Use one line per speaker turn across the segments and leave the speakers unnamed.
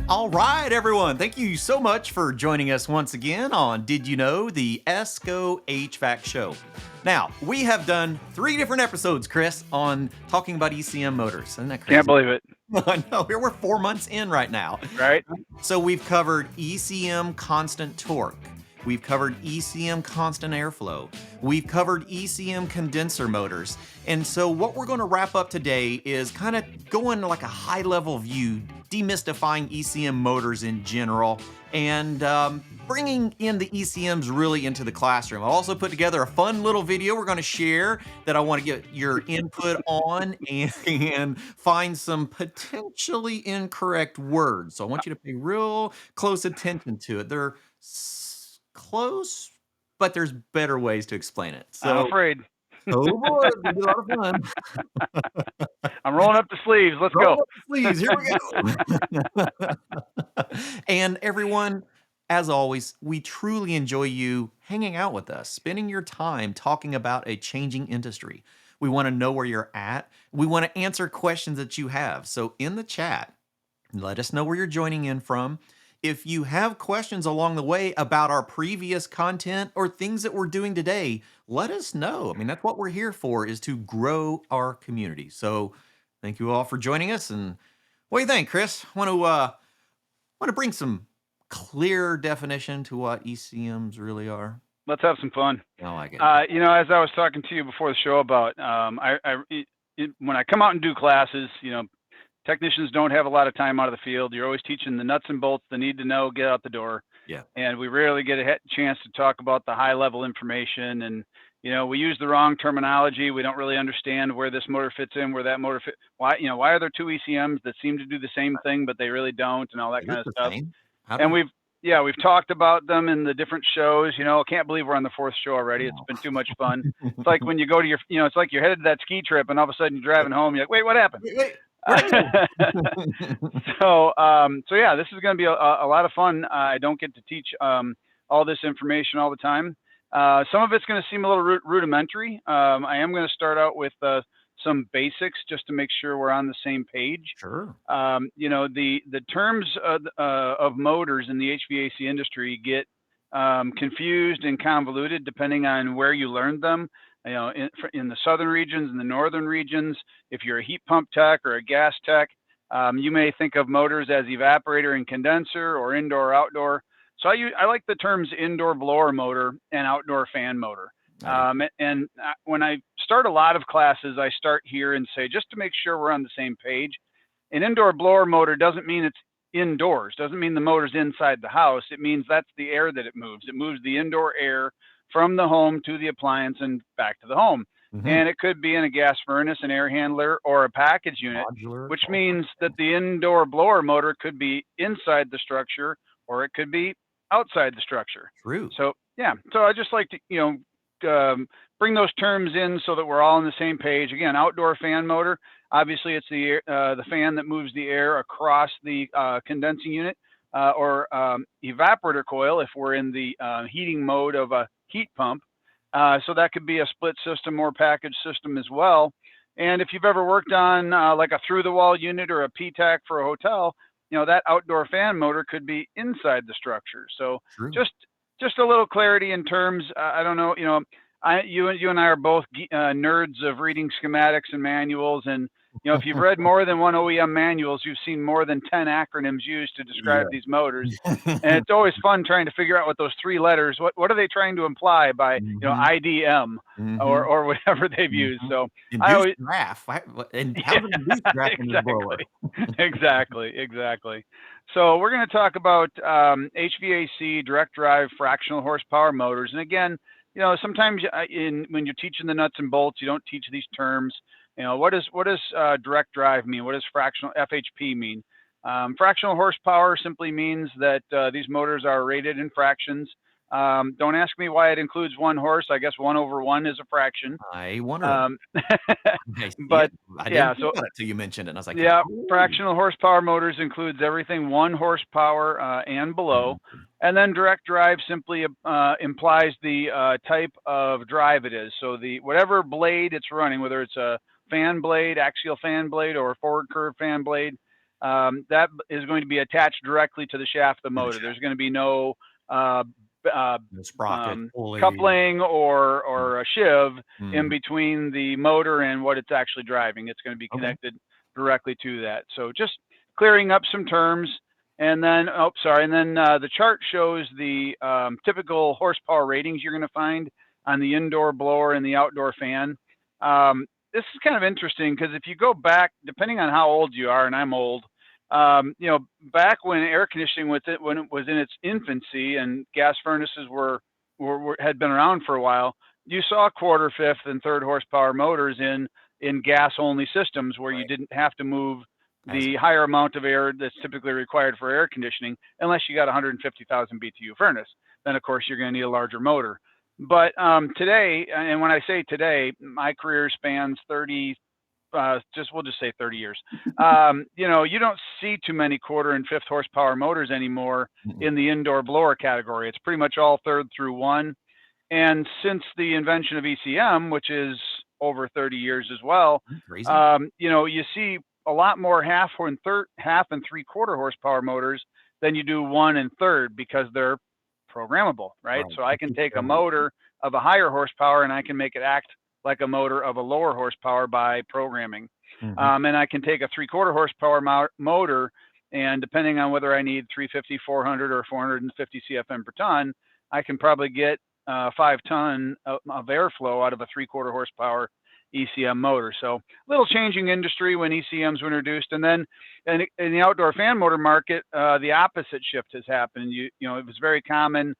All right, everyone. Thank you so much for joining us once again on Did You Know, the ESCO HVAC show. Now, we have done 3 different episodes, Chris, on talking about ECM motors. Isn't that crazy?
Can't believe it,
I know. We're 4 months in right now.
right?
So we've covered ECM constant torque. We've covered ECM constant airflow. We've covered ECM condenser motors. And so what we're going to wrap up today is kind of going like a high level view, demystifying ECM motors in general, and bringing in the ECMs really into the classroom. I've also put together a fun little video we're going to share that I want to get your input on and find some potentially incorrect words. So I want you to pay real close attention to it. They're close, but there's better ways to explain it.
I'm
So,
afraid.
oh boy, it's gonna be a lot of fun.
I'm rolling up the sleeves. Let's
Roll
go.
up the sleeves. Here we go. And everyone, as always, we truly enjoy you hanging out with us, spending your time talking about a changing industry. We want to know where you're at. We want to answer questions that you have. So in the chat, let us know where you're joining in from. If you have questions along the way about our previous content or things that we're doing today, let us know. I mean, that's what we're here for, is to grow our community. So thank you all for joining us. And what do you think, Chris? Want to bring some clear definition to what ECMs really are?
Let's have some fun.
I like it.
As I was talking to you before the show about, when I come out and do classes, technicians don't have a lot of time out of the field. You're always teaching the nuts and bolts, the need to know, get out the door.
Yeah.
And we rarely get a chance to talk about the high level information. And, we use the wrong terminology. We don't really understand where this motor fits in, where that motor fits. Why are there 2 ECMs that seem to do the same thing, but they really don't, and all that kind of stuff. And we've talked about them in the different shows. I can't believe we're on the 4th show already. It's been too much fun. It's like when you go to your, it's like you're headed to that ski trip, and all of a sudden you're driving home. You're like, wait, what happened?
Wait.
So yeah, this is going to be a lot of fun. I don't get to teach all this information all the time. Some of it's going to seem a little rudimentary. I am going to start out with some basics just to make sure we're on the same page.
Sure.
The terms of motors in the HVAC industry get confused and convoluted depending on where you learned them. In the southern regions and the northern regions, if you're a heat pump tech or a gas tech, you may think of motors as evaporator and condenser or indoor outdoor. So I like the terms indoor blower motor and outdoor fan motor. When I start a lot of classes, I start here and say, just to make sure we're on the same page, an indoor blower motor doesn't mean it's indoors, doesn't mean the motor's inside the house. It means that's the air that it moves. It moves the indoor air from the home to the appliance and back to the home. Mm-hmm. And it could be in a gas furnace, an air handler, or a package unit, which means that the indoor blower motor could be inside the structure or it could be outside the structure.
True.
So yeah, so I just like to bring those terms in so that we're all on the same page. Again, outdoor fan motor, obviously it's the fan that moves the air across the condensing unit, or evaporator coil if we're in the heating mode of a heat pump. So that could be a split system or package system as well. And if you've ever worked on like a through the wall unit or a PTAC for a hotel, that outdoor fan motor could be inside the structure. So True. just a little clarity in terms. I don't know, you and I are both nerds of reading schematics and manuals, and if you've read more than one OEM manuals, you've seen more than 10 acronyms used to describe these motors. And it's always fun trying to figure out what those 3 letters, what are they trying to imply by, IDM or whatever they've used. So
induced draft. And how do induced draft in the blower?
Exactly. So we're going to talk about HVAC direct drive fractional horsepower motors. And again, sometimes when you're teaching the nuts and bolts, you don't teach these terms. What does direct drive mean? What does fractional FHP mean? Fractional horsepower simply means that these motors are rated in fractions. Don't ask me why it includes 1 horse. I guess 1/1 is a fraction.
I wonder.
But
I didn't think about it till you mentioned it. And I was like,
fractional horsepower motors includes everything 1 horsepower and below. And then direct drive simply implies the type of drive it is. So whatever blade it's running, whether it's a fan blade, axial fan blade, or forward curve fan blade, that is going to be attached directly to the shaft of the motor. There's going to be no
The sprocket, pulley.
coupling or a shiv in
Mm.
between the motor and what it's actually driving. It's going to be
Okay.
connected directly to that. So just clearing up some terms. And then, the chart shows the typical horsepower ratings you're going to find on the indoor blower and the outdoor fan. This is kind of interesting because if you go back, depending on how old you are, and I'm old, back when air conditioning when it was in its infancy and gas furnaces had been around for a while, you saw quarter, fifth, and third horsepower motors in gas only systems where you didn't have to move the higher amount of air that's typically required for air conditioning, unless you got 150,000 BTU furnace. Then of course you're going to need a larger motor. But today, and when I say today, my career spans 30. We'll just say 30 years. You don't see too many quarter and fifth horsepower motors anymore in the indoor blower category. It's pretty much all third through one. And since the invention of ECM, which is over 30 years as well, you see a lot more half and three-quarter horsepower motors than you do one and third, because they're programmable, right? So I can take a motor of a higher horsepower and I can make it act like a motor of a lower horsepower by programming. And I can take a three-quarter horsepower motor, and depending on whether I need 350, 400, or 450 CFM per ton, I can probably get 5 ton of airflow out of a three-quarter horsepower ECM motor. So a little changing industry when ECMs were introduced. And then in the outdoor fan motor market, the opposite shift has happened. It was very common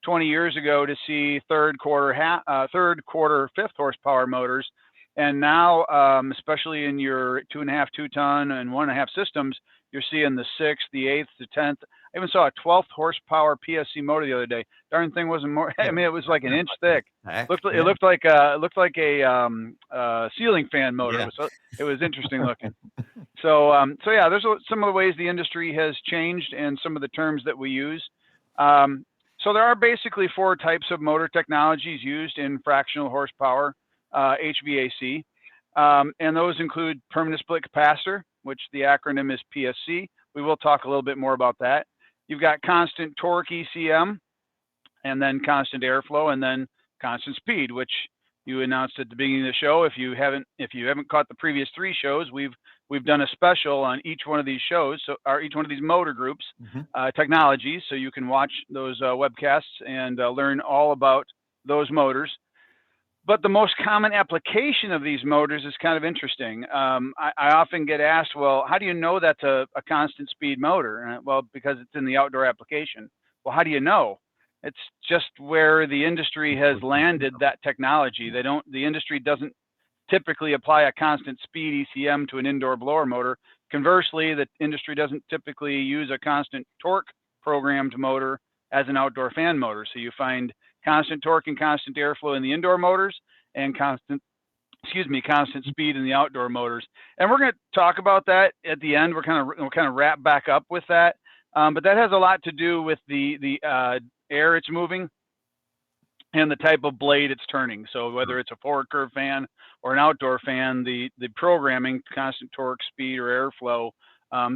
20 years ago to see third quarter, fifth horsepower motors. And now, especially in your 2.5, 2 ton and 1.5 systems, you're seeing the 6th, the 8th, the 10th. I even saw a 12th horsepower PSC motor the other day. Darn thing wasn't more. I mean, it was like an inch thick. It looked like a ceiling fan motor. Yeah. It was interesting looking. So yeah, there's some of the ways the industry has changed and some of the terms that we use. So there are basically 4 types of motor technologies used in fractional horsepower HVAC, and those include permanent split capacitor, which the acronym is PSC. We will talk a little bit more about that. You've got constant torque ECM, and then constant airflow, and then constant speed, which you announced at the beginning of the show. If you haven't caught the previous 3 shows, we've done a special on each one of these shows, or each one of these motor groups, technologies, so you can watch those webcasts and learn all about those motors. But the most common application of these motors is kind of interesting. I often get asked, well, how do you know that's a constant speed motor? Well, because it's in the outdoor application. Well, how do you know? It's just where the industry has landed that technology. The industry doesn't typically apply a constant speed ECM to an indoor blower motor. Conversely, the industry doesn't typically use a constant torque programmed motor as an outdoor fan motor. So you find constant torque and constant airflow in the indoor motors, and constant speed in the outdoor motors. And we're going to talk about that at the end. We'll kind of wrap back up with that. But that has a lot to do with the air it's moving and the type of blade it's turning. So whether it's a forward curve fan or an outdoor fan, the programming, constant torque, speed, or airflow,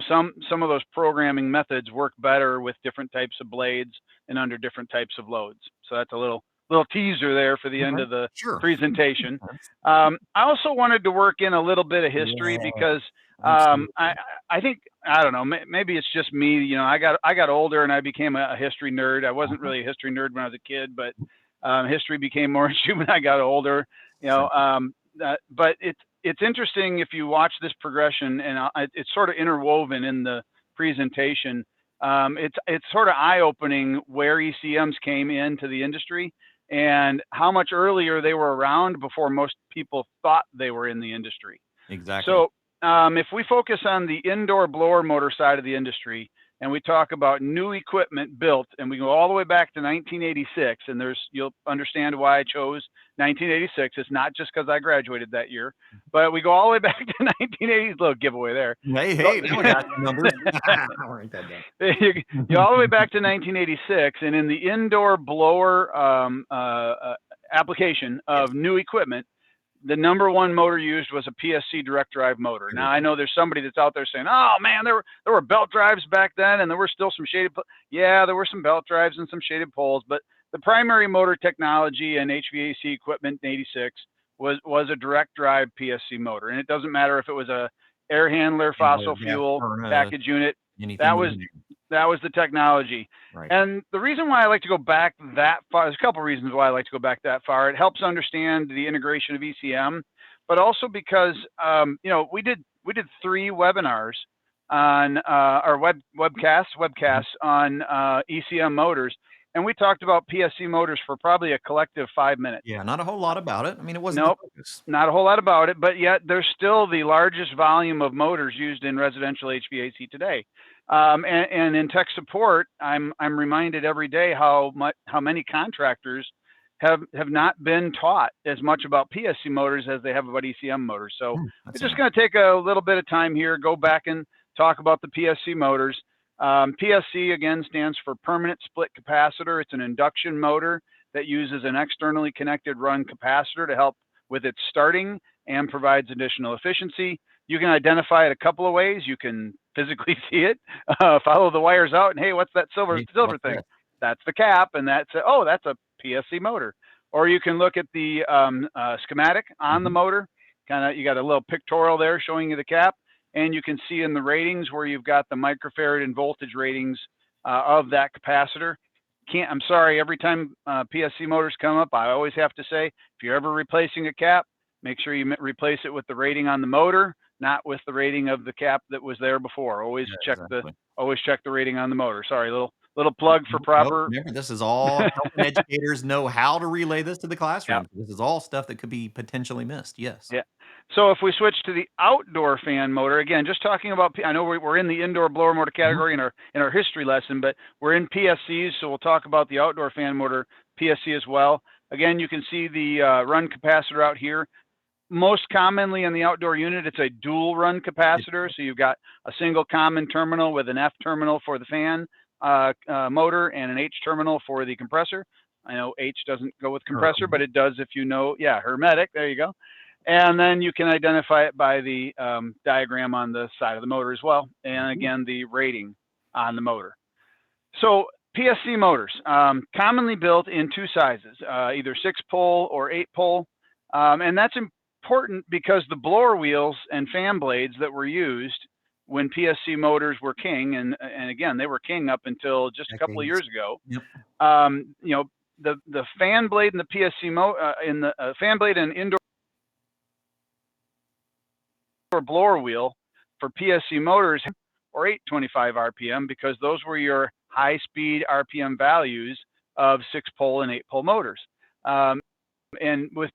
some of those programming methods work better with different types of blades and under different types of loads. So that's a little teaser there for the end of the presentation. I also wanted to work in a little bit of history because I think, I don't know, maybe it's just me. I got older and I became a history nerd. I wasn't really a history nerd when I was a kid, but history became more interesting when I got older. But it's interesting if you watch this progression, and it's sort of interwoven in the presentation. It's sort of eye-opening where ECMs came into the industry and how much earlier they were around before most people thought they were in the industry.
Exactly.
So if we focus on the indoor blower motor side of the industry, and we talk about new equipment built, and we go all the way back to 1986, and you'll understand why I chose 1986. It's not just because I graduated that year, but we go all the way back to 1980s. Little giveaway there.
Hey, we got the numbers. I'll write that down.
You all the way back to 1986, and in the indoor blower application of new equipment, the number one motor used was a PSC direct drive motor. Now I know there's somebody that's out there saying, "Oh man, there were belt drives back then, and there were still some shaded." Yeah, there were some belt drives and some shaded poles, but the primary motor technology in HVAC equipment in '86 was a direct drive PSC motor, and it doesn't matter if it was a air handler, fossil fuel, package unit.
Anything
That was the technology.
right.
And the reason why I like to go back that far, there's a couple reasons why I like to go back that far. It helps understand the integration of ECM, but also because you know, we did 3 webinars on our webcasts on ECM motors, and we talked about PSC motors for probably a collective 5 minutes.
Yeah, not a whole lot about it. I mean, it wasn't
Nope,
the focus.
not a whole lot about it, but yet there's still the largest volume of motors used in residential HVAC today. And in tech support, I'm reminded every day how many contractors have not been taught as much about PSC motors as they have about ECM motors. So we're just going to take a little bit of time here, go back and talk about the PSC motors. PSC again stands for permanent split capacitor. It's an induction motor that uses an externally connected run capacitor to help with its starting and provides additional efficiency. You can identify it a couple of ways. You can physically see it, follow the wires out, and hey, what's that silver thing? That's the cap, and that's a PSC motor. Or you can look at the schematic on the motor. You got a little pictorial there showing you the cap, and you can see in the ratings where you've got the microfarad and voltage ratings of that capacitor. I'm sorry, every time PSC motors come up, I always have to say, if you're ever replacing a cap, make sure you replace it with the rating on the motor, not with the rating of the cap that was there before. Always check the rating on the motor. Sorry, little plug for proper.
Remember, this is all helping educators know how to relay this to the classroom. Yep. This is all stuff that could be potentially missed. Yes.
Yeah. So if we switch to the outdoor fan motor, again, just talking about, I know we're in the indoor blower motor category in our history lesson, but we're in PSCs, so we'll talk about the outdoor fan motor PSC as well. Again, you can see the run capacitor out here. Most commonly in the outdoor unit, it's a dual run capacitor. So you've got a single common terminal with an F terminal for the fan motor and an H terminal for the compressor. I know H doesn't go with compressor, but it does if you know, hermetic, there you go. And then you can identify it by the diagram on the side of the motor as well. And again, the rating on the motor. So PSC motors, commonly built in 2 sizes, either 6-pole or 8-pole. And that's important because the blower wheels and fan blades that were used when PSC motors were king, and again, they were king up until just a couple of years ago.
Yep.
You know, the fan blade and the PSC fan blade and indoor blower wheel for PSC motors or 825 RPM, because those were your high speed RPM values of 6-pole and 8-pole motors. And with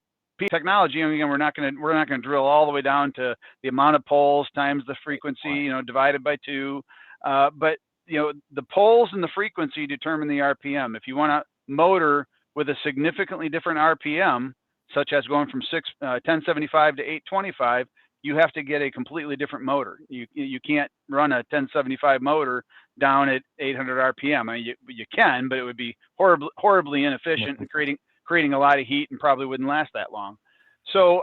technology, and again, we're not going to drill all the way down to the amount of poles times the frequency, you know, divided by 2. But you know, the poles and the frequency determine the RPM. If you want a motor with a significantly different RPM, such as going from 1075 to 825, you have to get a completely different motor. You can't run a 1075 motor down at 800 RPM. I mean, you can, but it would be horribly inefficient and creating a lot of heat and probably wouldn't last that long. So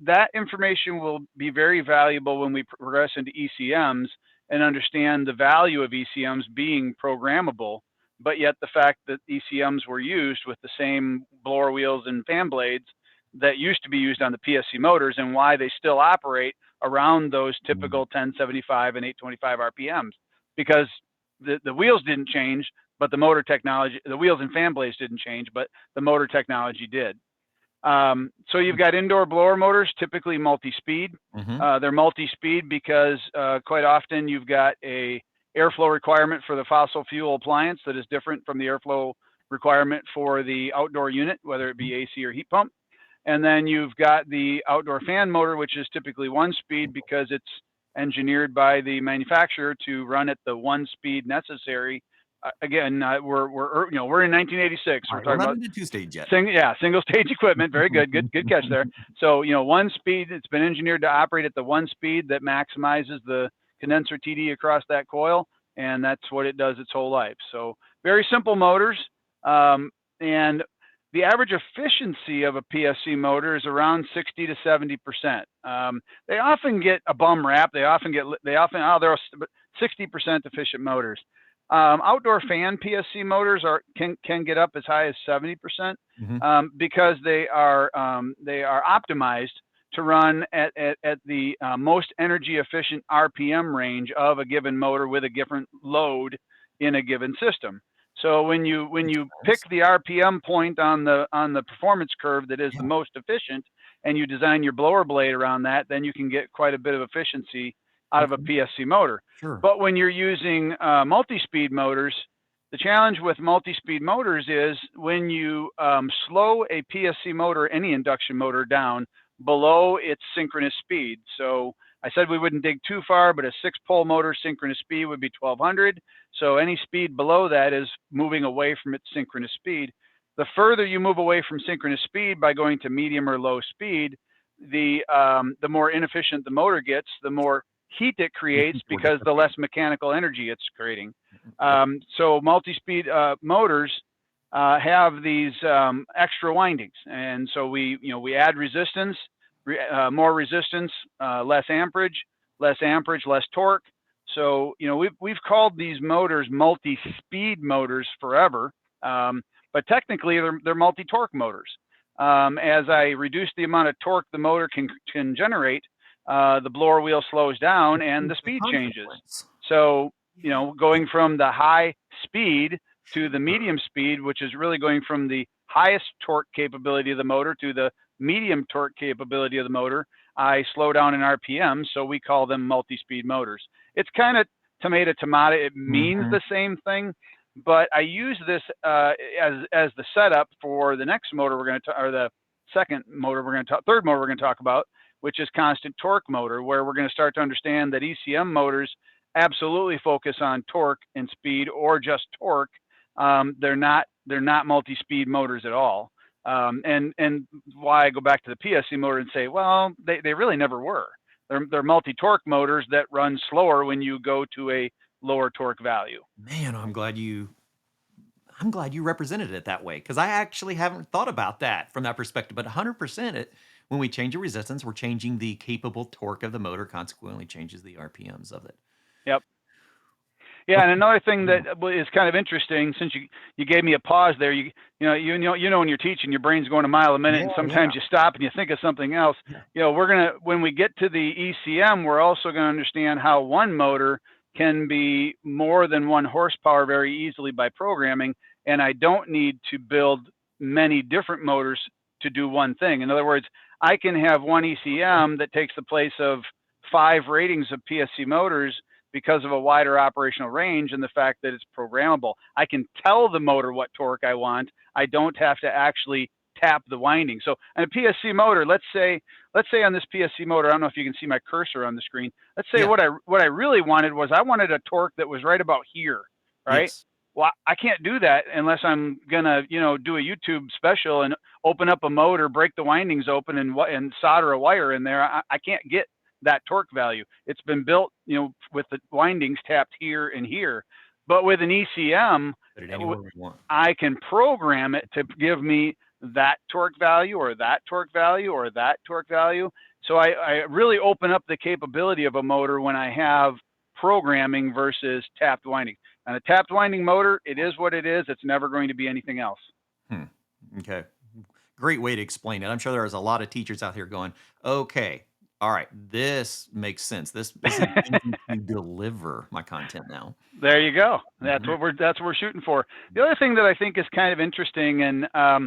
that information will be very valuable when we progress into ECMs and understand the value of ECMs being programmable, but yet the fact that ECMs were used with the same blower wheels and fan blades that used to be used on the PSC motors, and why they still operate around those typical 1075 and 825 RPMs, because the wheels didn't change, but the motor technology, the wheels and fan blades didn't change, but the motor technology did. So you've got indoor blower motors, typically multi-speed. They're multi-speed because quite often you've got a airflow requirement for the fossil fuel appliance that is different from the airflow requirement for the outdoor unit, whether it be AC or heat pump. And then you've got the outdoor fan motor, which is typically 1 speed because it's engineered by the manufacturer to run at the 1 speed necessary. Again, we're in 1986. We're talking about
2-stage yet.
Single stage equipment. Very good. Good catch there. So 1 speed. It's been engineered to operate at the 1 speed that maximizes the condenser TD across that coil, and that's what it does its whole life. So very simple motors. And the average efficiency of a PSC motor is around 60 to 70%. They often get a bum rap. They're 60% efficient motors. Outdoor fan PSC motors can get up as high as 70%, because they are optimized to run at the most energy efficient RPM range of a given motor with a given load in a given system. So when you pick the RPM point on the performance curve that is the most efficient, and you design your blower blade around that, then you can get quite a bit of efficiency out of a PSC motor.
Sure.
But when you're using multi-speed motors, the challenge with multi-speed motors is when you slow a PSC motor, any induction motor, down below its synchronous speed. So I said we wouldn't dig too far, but a 6-pole motor synchronous speed would be 1200. So any speed below that is moving away from its synchronous speed. The further you move away from synchronous speed by going to medium or low speed, the more inefficient the motor gets, the more heat it creates, because the less mechanical energy it's creating. So multi-speed motors have these extra windings, and so we add resistance, more resistance, less amperage, less torque. So we've called these motors multi-speed motors forever, but technically they're multi-torque motors. As I reduce the amount of torque the motor can generate, the blower wheel slows down and the speed changes. So going from the high speed to the medium speed, which is really going from the highest torque capability of the motor to the medium torque capability of the motor, I slow down in RPM, so we call them multi-speed motors. It's kind of tomato. It means the same thing, but I use this as the setup for the next motor the third motor we're going to talk about, which is constant torque motor, where we're going to start to understand that ECM motors absolutely focus on torque and speed, or just torque. They're not multi-speed motors at all. And why I go back to the PSC motor and say, well, they really never were. They're multi-torque motors that run slower when you go to a lower torque value.
Man, I'm glad you represented it that way, because I actually haven't thought about that from that perspective. But 100%, when we change a resistance, we're changing the capable torque of the motor, consequently changes the RPMs of it.
Yep. Yeah, and another thing that is kind of interesting, since you gave me a pause there, you know when you're teaching, your brain's going a mile a minute, and sometimes you stop and you think of something else. When we get to the ECM, we're also going to understand how one motor can be more than 1 horsepower very easily by programming, and I don't need to build many different motors to do one thing. In other words, I can have one ECM that takes the place of 5 ratings of PSC motors because of a wider operational range and the fact that it's programmable. I can tell the motor what torque I want. I don't have to actually tap the winding. So on a PSC motor, let's say on this PSC motor, I don't know if you can see my cursor on the screen. Let's say what I really wanted was, I wanted a torque that was right about here, right? Yes. Well, I can't do that unless I'm gonna, do a YouTube special and open up a motor, break the windings open, and solder a wire in there. I can't get that torque value. It's been built, with the windings tapped here and here. But with an ECM, I can program it to give me that torque value, or that torque value, or that torque value. So I really open up the capability of a motor when I have programming versus tapped winding. On a tapped winding motor, it is what it is. It's never going to be anything else.
Okay. Great way to explain it. I'm sure there's a lot of teachers out here going, okay, all right, this makes sense. This is to deliver my content now.
There you go. That's what we're shooting for. The other thing that I think is kind of interesting, and I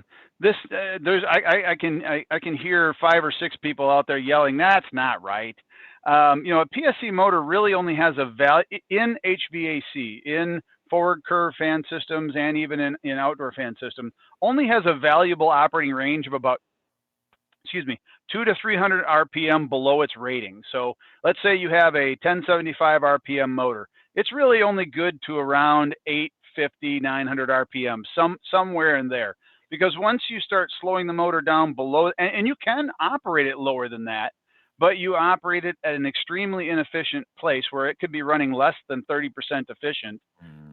can hear 5 or 6 people out there yelling, "That's not right." A PSC motor really only has a value in HVAC, in forward curve fan systems, and even in outdoor fan systems, only has a valuable operating range of about 200 to 300 RPM below its rating. So let's say you have a 1075 RPM motor. It's really only good to around 850, 900 RPM, somewhere in there. Because once you start slowing the motor down below, and you can operate it lower than that, but you operate it at an extremely inefficient place where it could be running less than 30% efficient.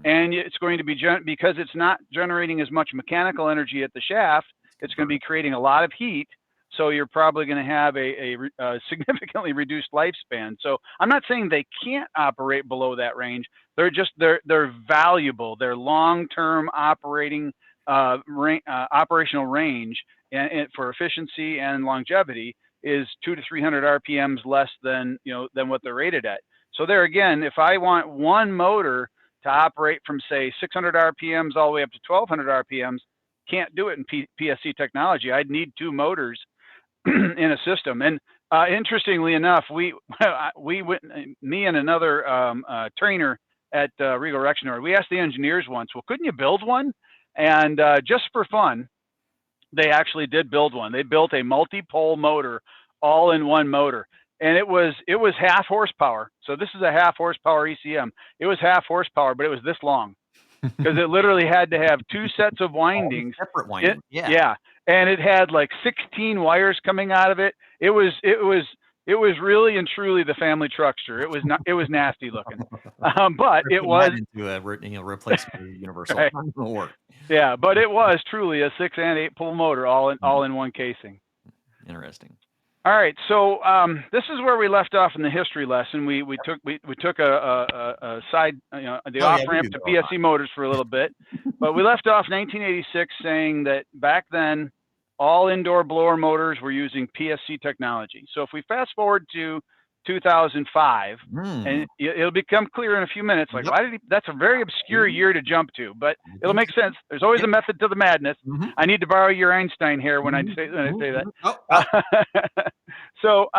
And it's going to be, because it's not generating as much mechanical energy at the shaft, it's going to be creating a lot of heat. So you're probably going to have a significantly reduced lifespan. So I'm not saying they can't operate below that range. They're valuable. They're long-term operational range, and for efficiency and longevity is 200 to 300 RPMs less than what they're rated at. So there again, if I want one motor to operate from say 600 RPMs all the way up to 1200 RPMs, can't do it in PSC technology. I'd need two motors in a system. And interestingly enough, we went, me and another trainer at Regal Rexnord, we asked the engineers once, well, couldn't you build one? And just for fun, they actually did build one. They built a multi-pole motor, all in one motor. And it was half horsepower. So this is a half horsepower ECM. It was half horsepower, but it was this long because it literally had to have two sets of windings.
Separate windings.
Yeah. And it had like 16 wires coming out of it. It was really and truly the family truckster. It was nasty looking, but it was
into a replacement universal.
Right.
Work.
Yeah, but it was truly a 6 and 8 pole motor all in one casing.
Interesting.
All right, so this is where we left off in the history lesson. We took a side, the off ramp to PSC motors for a little bit, but we left off 1986 saying that back then all indoor blower motors were using PSC technology. So if we fast forward to 2005, and it'll become clear in a few minutes, like why did he, that's a very obscure year to jump to, but it'll make sense. There's always a method to the madness. I need to borrow your Einstein hair when I say that. So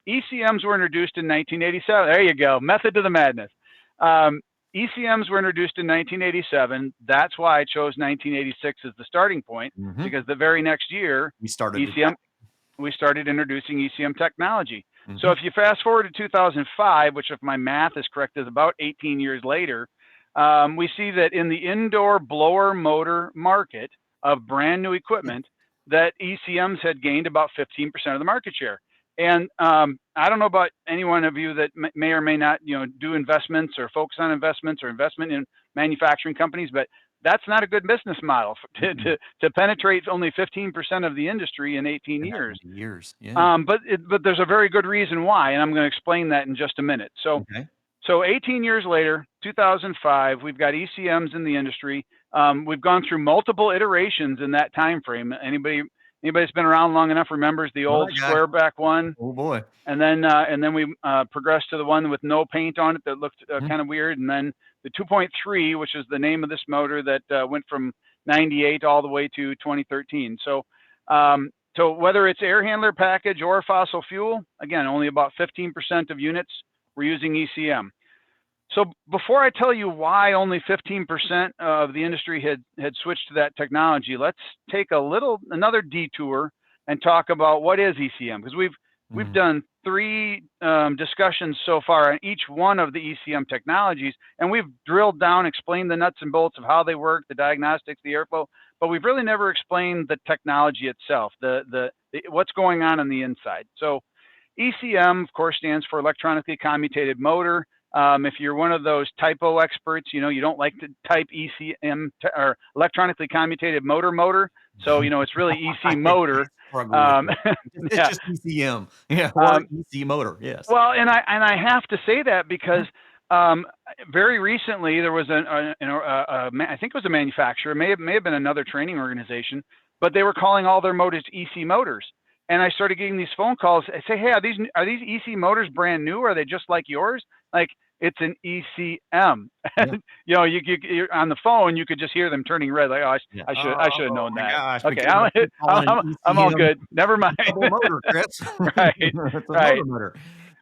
ECMs were introduced in 1987. There you go, method to the madness. ECMs were introduced in 1987. That's why I chose 1986 as the starting point, because the very next year we started introducing ECM technology. So if you fast forward to 2005, which if my math is correct is about 18 years later, we see that in the indoor blower motor market of brand new equipment, that ECMs had gained about 15% of the market share. And I don't know about any one of you that may or may not, do investments or focus on investments or investment in manufacturing companies, but that's not a good business model to penetrate only 15% of the industry in 18 years.
Yeah.
But there's a very good reason why, and I'm going to explain that in just a minute. So 18 years later, 2005, we've got ECMs in the industry. We've gone through multiple iterations in that time frame. Anybody that's been around long enough remembers the old square back one.
Oh boy!
And then we progressed to the one with no paint on it that looked kind of weird, and then the 2.3, which is the name of this motor that went from 98 all the way to 2013. So whether it's air handler package or fossil fuel, again, only about 15% of units were using ECM. So before I tell you why only 15% of the industry had switched to that technology, let's take another detour and talk about what is ECM, because we've done 3 discussions so far on each one of the ECM technologies, and we've drilled down, explained the nuts and bolts of how they work, the diagnostics, the airflow, but we've really never explained the technology itself, the what's going on the inside. So ECM, of course, stands for electronically commutated motor. If you're one of those typo experts, you don't like to type ECM or electronically commutated motor. So, it's really EC motor.
It's just ECM. Yeah. Or EC motor. Yes.
Well, and I have to say that because very recently there was I think it was a manufacturer, may have been another training organization, but they were calling all their motors EC motors. And I started getting these phone calls. I say, hey, are these EC motors brand new? Or are they just like yours? Like, it's an ECM.
Yeah.
You're on the phone, you could just hear them turning red. Like, I should have known that.
Gosh,
okay, I'm all good. Never mind.
Motor, Chris.
Right.
Motor motor.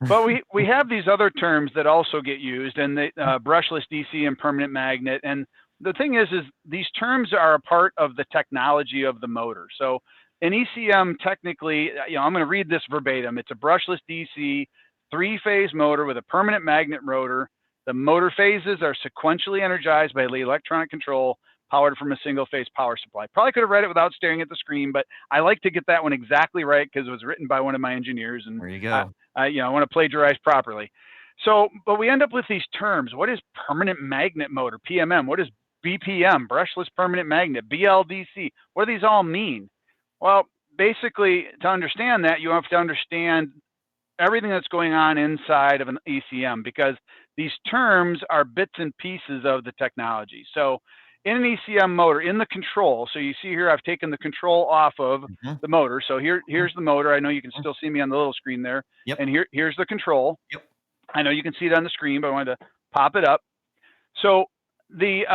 But we have these other terms that also get used, and the brushless DC and permanent magnet. And the thing is these terms are a part of the technology of the motor. So an ECM, technically, I'm going to read this verbatim. It's a brushless DC 3-phase motor with a permanent magnet rotor. The motor phases are sequentially energized by electronic control, powered from a single-phase power supply. Probably could have read it without staring at the screen, but I like to get that one exactly right because it was written by one of my engineers, and
there you go.
I want to plagiarize properly. So, but we end up with these terms. What is permanent magnet motor, PMM? What is BPM, brushless permanent magnet, BLDC? What do these all mean? Well, basically, to understand that, you have to understand everything that's going on inside of an ECM, because these terms are bits and pieces of the technology. So in an ECM motor, in the control, so you see here I've taken the control off of
Mhm.
the motor. So here's the motor. I know you can
Mhm.
still see me on the little screen there.
Yep.
And here's the control.
Yep.
I know you can see it on the screen, but I wanted to pop it up. So the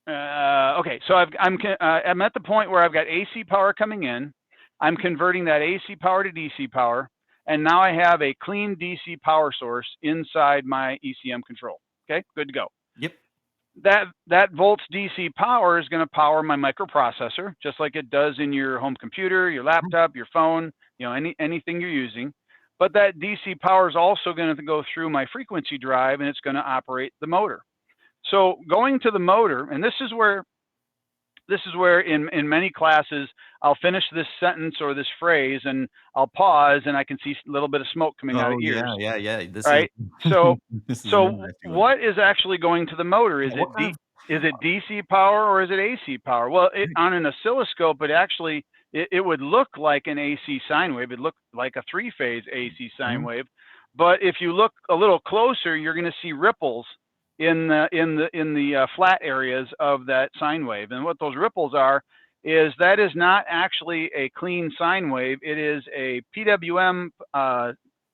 okay, so I'm at the point where I've got AC power coming in. I'm converting that AC power to DC power, and now I have a clean DC power source inside my ECM control. Okay, good to go.
Yep.
That volts DC power is going to power my microprocessor, just like it does in your home computer, your
Mhm.
laptop, your phone, anything you're using. But that DC power is also going to go through my frequency drive, and it's going to operate the motor. So going to the motor, and this is where in many classes I'll finish this sentence or this phrase and I'll pause and I can see a little bit of smoke coming out of
Oh, yeah,
ears.
yeah, yeah. This is
Right? So
this is
so
interesting one.
what is actually going to the motor?
Yeah, what kind of
Is it DC power or is it AC power? Well,
Right.
on an oscilloscope, it would look like an AC sine wave. It looked like a three-phase AC sine
Mhm.
wave. But if you look a little closer, you're going to see ripples in the flat areas of that sine wave. And what those ripples are is that is not actually a clean sine wave. It is a PWM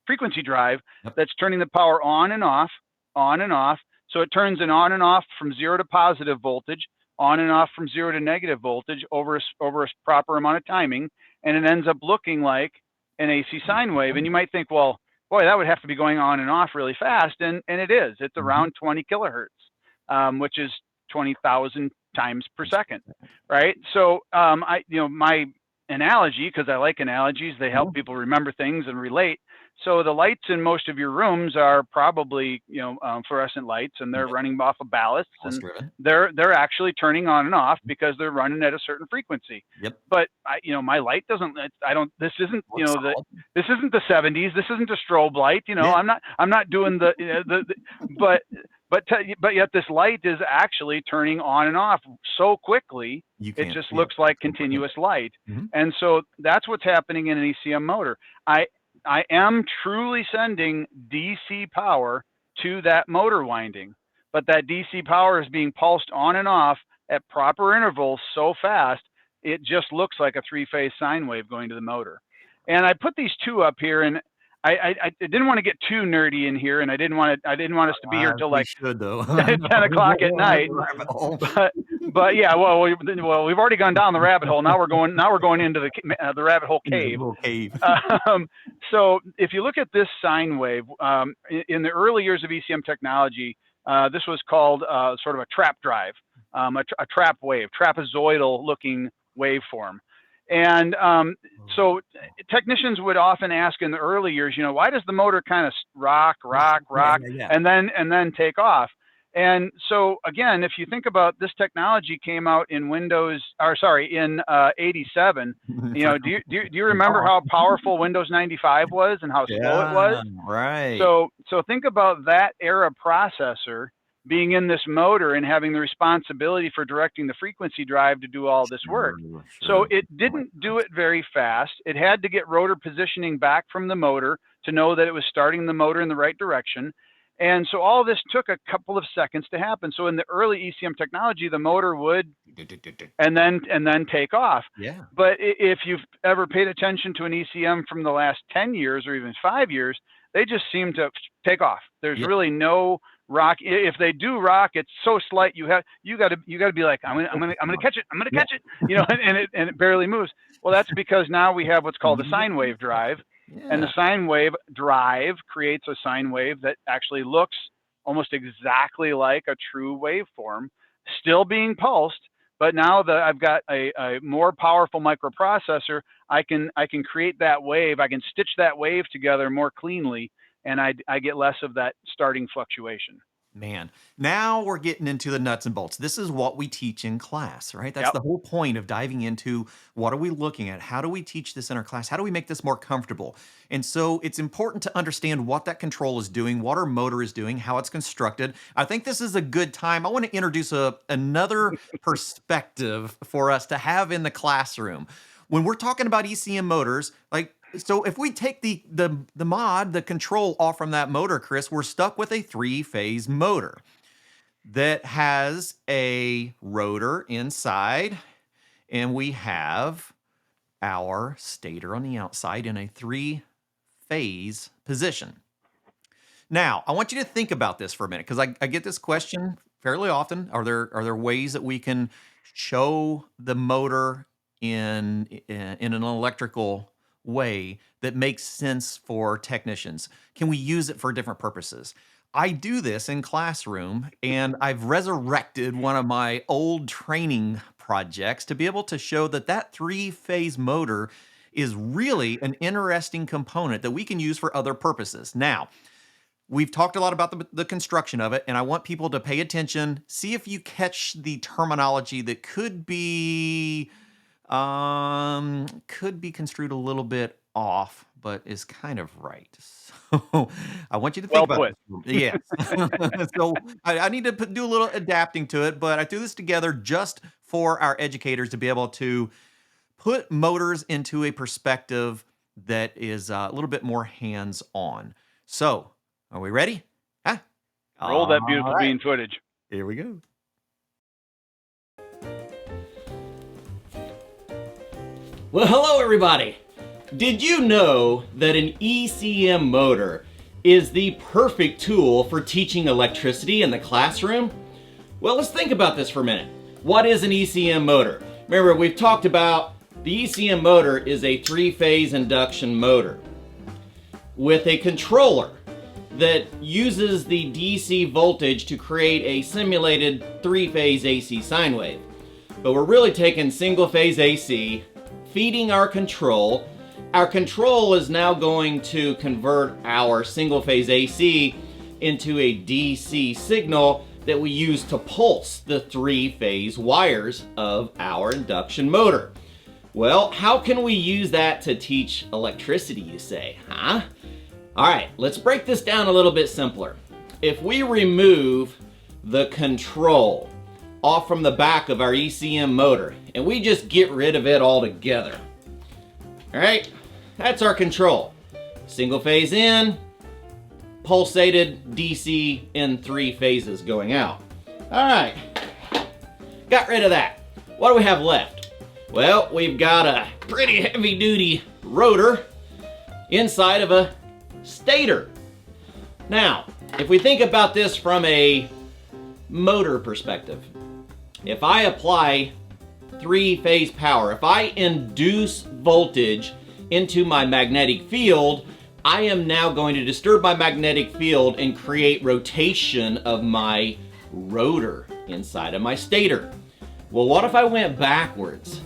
frequency drive
Yep.
that's turning the power on and off, on and off. So it turns an on and off from 0 to positive voltage, on and off from 0 to negative voltage over a proper amount of timing, and it ends up looking like an AC sine wave. And you might think, well, boy, that would have to be going on and off really fast, and it is. It's
Mhm.
around 20 kilohertz, which is 20,000 times per
That's
second, right? So my analogy, because I like analogies, they help
Mhm.
people remember things and relate. So the lights in most of your rooms are probably fluorescent lights, and they're
Yep.
running off of ballasts,
Ballast
and
driven.
they're actually turning on and off because they're running at a certain frequency.
Yep.
But my light doesn't. I don't. This isn't
Looks
the
solid.
this isn't the 70s. This isn't a strobe light.
Yeah.
I'm not doing the but but yet this light is actually turning on and off so quickly.
You
It
can't
just
see it.
looks like
Comprehend
continuous
it.
light.
Mhm.
And so that's what's happening in an ECM motor. I am truly sending DC power to that motor winding, but that DC power is being pulsed on and off at proper intervals so fast, it just looks like a three-phase sine wave going to the motor. And I put these two up here, and I didn't want to get too nerdy in here, and I didn't want us to be here till
We
like
should though. I
10
know. We
o'clock
won't
at
wanna
night.
rabbit hole.
But yeah, we've already gone down the rabbit hole. Now we're going into the rabbit hole
In the
cave.
little cave.
Um, so if you look at this sine wave, in the early years of ECM technology, this was called sort of a trap drive, a trap wave, trapezoidal looking waveform. And so technicians would often ask in the early years, why does the motor kind of rock, rock,
Yeah,
rock,
yeah, yeah.
and then take off? And so again, if you think about this technology came out in in 87. Do you remember how powerful Windows 95 was and how slow it was?
Yeah, right.
So think about that era processor being in this motor and having the responsibility for directing the frequency drive to do all this work.
Sure,
So
sure.
it
That makes
didn't do
sense.
it very fast. It had to get rotor positioning back from the motor to know that it was starting the motor in the right direction. And so all this took a couple of seconds to happen. So in the early ECM technology, the motor would and then take off.
Yeah.
But if you've ever paid attention to an ECM from the last 10 years or even 5 years, they just seem to take off. There's
Yep.
really no rock. If they do rock, it's so slight. You got to be like, I'm gonna catch it. I'm gonna
Yeah.
catch it. And it barely moves. Well, that's because now we have what's called a sine wave drive, and the
Yeah.
sine wave drive creates a sine wave that actually looks almost exactly like a true waveform, still being pulsed. But now that I've got a more powerful microprocessor, I can create that wave. I can stitch that wave together more cleanly, and I get less of that starting fluctuation.
Man, now we're getting into the nuts and bolts. This is what we teach in class, right? That's
Yep.
the whole point of diving into what are we looking at? How do we teach this in our class? How do we make this more comfortable? And so it's important to understand what that control is doing, what our motor is doing, how it's constructed. I think this is a good time. I want to introduce another perspective for us to have in the classroom. when we're talking about ECM motors, like, so if we take the control off from that motor, Chris, we're stuck with a three-phase motor that has a rotor inside, and we have our stator on the outside in a three-phase position. Now, I want you to think about this for a minute, because I get this question fairly often. Are there ways that we can show the motor in an electrical way that makes sense for technicians? Can we use it for different purposes? I do this in classroom, and I've resurrected one of my old training projects to be able to show that three-phase motor is really an interesting component that we can use for other purposes. Now, we've talked a lot about the construction of it, and I want people to pay attention, see if you catch the terminology that could be construed a little bit off, but is kind of right. So I want you to think
Well
about
put.
this. Yes. So I need to do a little adapting to it, but I threw this together just for our educators to be able to put motors into a perspective that is a little bit more hands-on. So, are we ready? Huh?
Roll that
All
beautiful
right.
bean footage.
Here we go.
Well, hello everybody. Did you know that an ECM motor is the perfect tool for teaching electricity in the classroom? Well, let's think about this for a minute. What is an ECM motor? Remember, we've talked about the ECM motor is a three-phase induction motor with a controller that uses the DC voltage to create a simulated three-phase AC sine wave. But we're really taking single-phase AC, feeding our control. Our control is now going to convert our single-phase AC into a DC signal that we use to pulse the three-phase wires of our induction motor. Well, how can we use that to teach electricity, you say, huh? All right, let's break this down a little bit simpler. If we remove the control off from the back of our ECM motor and we just get rid of it altogether, all right, that's our control. Single phase in, pulsated DC in three phases going out. All right, got rid of that. What do we have left? Well, we've got a pretty heavy duty rotor inside of a stator. Now, if we think about this from a motor perspective, if I apply three-phase power, if I induce voltage into my magnetic field, I am now going to disturb my magnetic field and create rotation of my rotor inside of my stator. Well, what if I went backwards?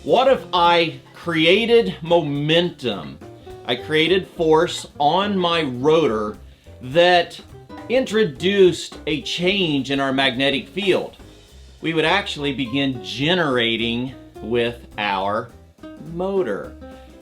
What if I created momentum? I created force on my rotor that introduced a change in our magnetic field. We would actually begin generating with our motor.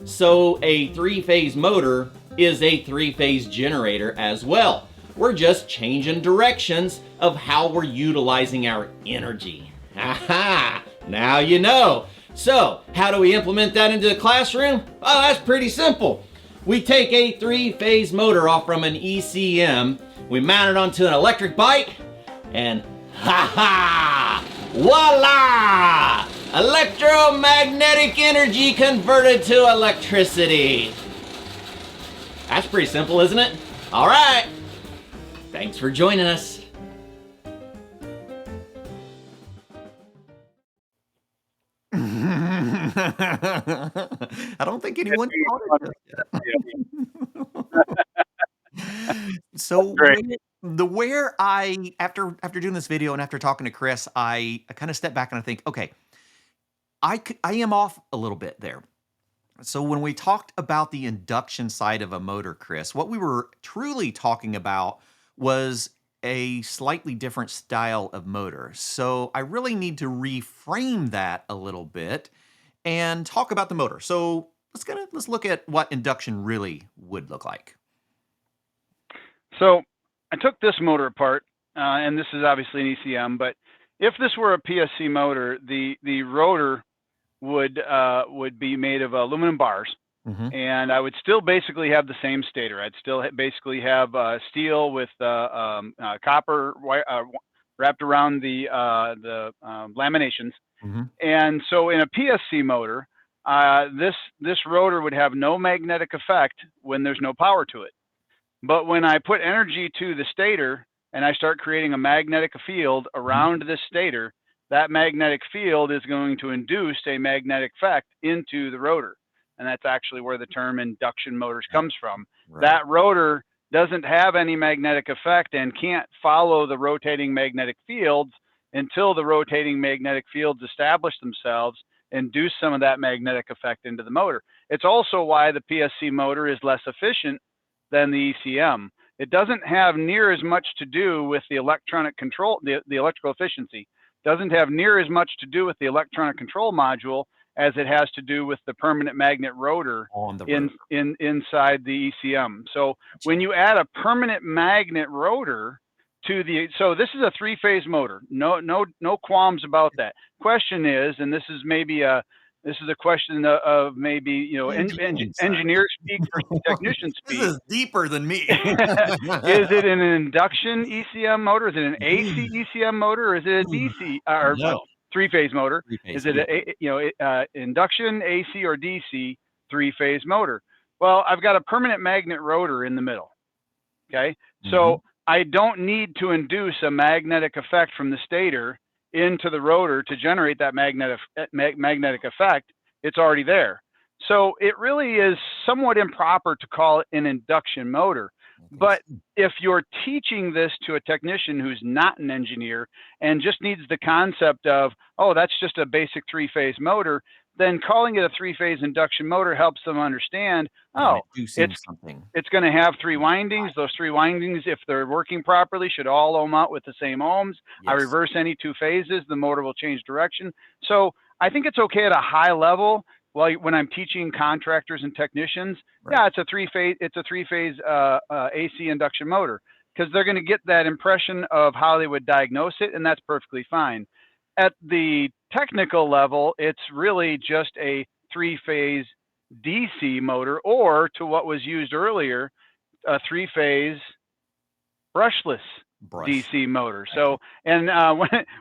So a three-phase motor is a three-phase generator as well. We're just changing directions of how we're utilizing our energy. Aha! Now you know. So, how do we implement that into the classroom? Well, that's pretty simple. We take a three-phase motor off from an ECM, we mount it onto an electric bike, and ha-ha! Voila! Electromagnetic energy converted to electricity. That's pretty simple, isn't it? All right. Thanks for joining us.
I don't think anyone caught it just yet. So
Great.
where I after doing this video and after talking to Chris, I kind of step back and I think, okay, I am off a little bit there. So when we talked about the induction side of a motor, Chris, what we were truly talking about was a slightly different style of motor. So I really need to reframe that a little bit and talk about the motor. So let's look at what induction really would look like.
So I took this motor apart, and this is obviously an ECM, but if this were a PSC motor, the rotor would be made of aluminum bars,
Mm-hmm.
and I would still basically have the same stator. I'd still basically have steel with copper wrapped around the laminations.
Mm-hmm.
And so in a PSC motor, this rotor would have no magnetic effect when there's no power to it. But when I put energy to the stator and I start creating a magnetic field around this stator, that magnetic field is going to induce a magnetic effect into the rotor. And that's actually where the term induction motors comes from.
Right.
That rotor doesn't have any magnetic effect and can't follow the rotating magnetic fields until the rotating magnetic fields establish themselves, induce some of that magnetic effect into the motor. It's also why the PSC motor is less efficient than the ECM. It doesn't have near as much to do with the electronic control, the electrical efficiency. Doesn't have near as much to do with the electronic control module as it has to do with the permanent magnet rotor
On the
inside the ECM. So when you add a permanent magnet rotor to the, so this is a three-phase motor. No qualms about that. Question is, and this is a question of maybe, you know, engineer speak versus technician speak.
This is deeper than me.
Is it an induction ECM motor? Is it an AC ECM motor? Or is it a DC or
No.
three-phase motor?
Three-phase,
Is it induction, AC, or DC three-phase motor? Well, I've got a permanent magnet rotor in the middle. Okay, so I don't need to induce a magnetic effect from the stator into the rotor to generate that magnetic effect. It's already there. So it really is somewhat improper to call it an induction motor. But if you're teaching this to a technician who's not an engineer and just needs the concept of, oh, that's just a basic three-phase motor, then calling it a three-phase induction motor helps them understand, oh, it's going to have three windings. Those three windings, if they're working properly, should all ohm out with the same ohms. Yes. I reverse any two phases, the motor will change direction. So I think it's okay at a high level. Well, when I'm teaching contractors and technicians, yeah, it's a three-phase AC induction motor, because they're going to get that impression of how they would diagnose it, and that's perfectly fine. At the technical level, it's really just a three-phase DC motor, or to what was used earlier, a three-phase brushless DC motor. So, and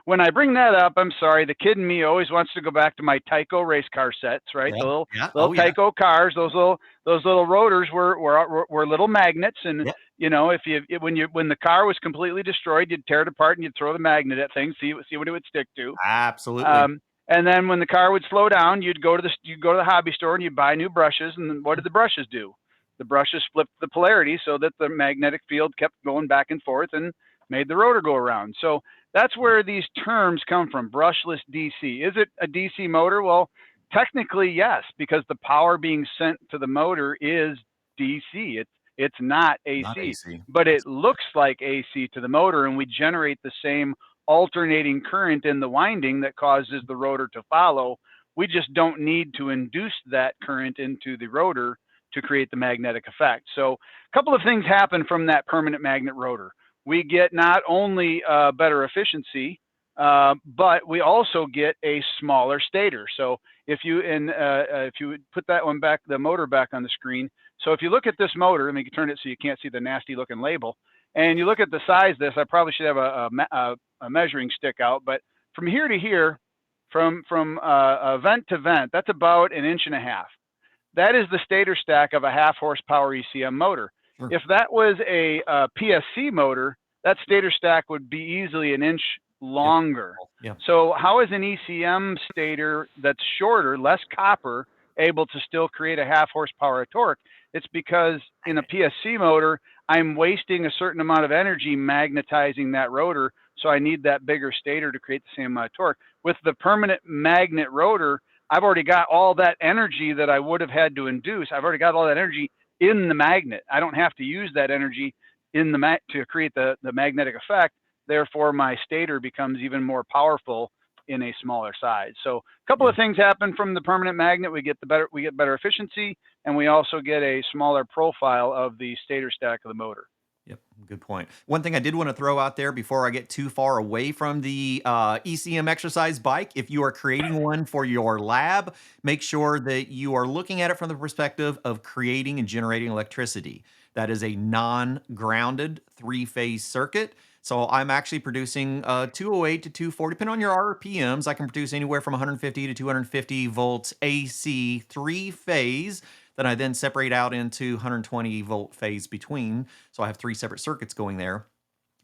when I bring that up, I'm sorry, the kid in me always wants to go back to my Tyco race car sets, right? The little Tyco cars, those little rotors were little magnets, and you know, when the car was completely destroyed, you'd tear it apart and you'd throw the magnet at things, see what it would stick to.
Absolutely.
And then when the car would slow down, you'd go to the hobby store and you'd buy new brushes. And then what did the brushes do? The brushes flipped the polarity so that the magnetic field kept going back and forth and made the rotor go around. So that's where these terms come from, brushless DC. Is it a DC motor? Well, technically, yes, because the power being sent to the motor is DC. It's not AC, but it looks like AC to the motor, and we generate the same alternating current in the winding that causes the rotor to follow. We just don't need to induce that current into the rotor to create the magnetic effect. So a couple of things happen from that permanent magnet rotor. We get not only better efficiency, but we also get a smaller stator. So if you put that one back, the motor back on the screen. So if you look at this motor, and we can turn it so you can't see the nasty looking label, and you look at the size of this, I probably should have a measuring stick out, but from here to here, from vent to vent, that's about 1.5 inches. That is the stator stack of a 0.5 horsepower ECM motor. Sure. If that was a PSC motor, that stator stack would be easily 1 inch longer. Yeah. So how is an ECM stator that's shorter, less copper, able to still create a 0.5 horsepower of torque? It's because in a PSC motor, I'm wasting a certain amount of energy magnetizing that rotor, so I need that bigger stator to create the same amount of torque. With the permanent magnet rotor, I've already got all that energy that I would have had to induce. I've already got all that energy in the magnet. I don't have to use that energy in the to create the magnetic effect. Therefore, my stator becomes even more powerful in a smaller size. So a couple of things happen from the permanent magnet. We get better efficiency, and we also get a smaller profile of the stator stack of the motor.
Yep, good point. One thing I did want to throw out there before I get too far away from the ECM exercise bike, if you are creating one for your lab, make sure that you are looking at it from the perspective of creating and generating electricity. That is a non-grounded three-phase circuit. So I'm actually producing 208 to 240, depending on your RPMs. I can produce anywhere from 150 to 250 volts AC three-phase that I then separate out into 120 volt phase between. So I have three separate circuits going there,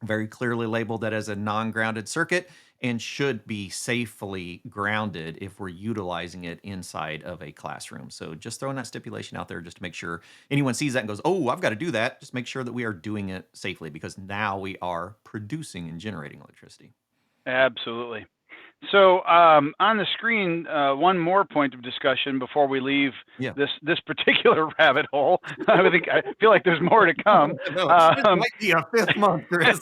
very clearly labeled that as a non-grounded circuit and should be safely grounded if we're utilizing it inside of a classroom. So just throwing that stipulation out there just to make sure anyone sees that and goes, oh, I've got to do that. Just make sure that we are doing it safely because now we are producing and generating electricity.
Absolutely. So on the screen, one more point of discussion before we leave
Yeah.
this particular rabbit hole. I feel like there's more to come.
No, this might be a fifth month, Chris.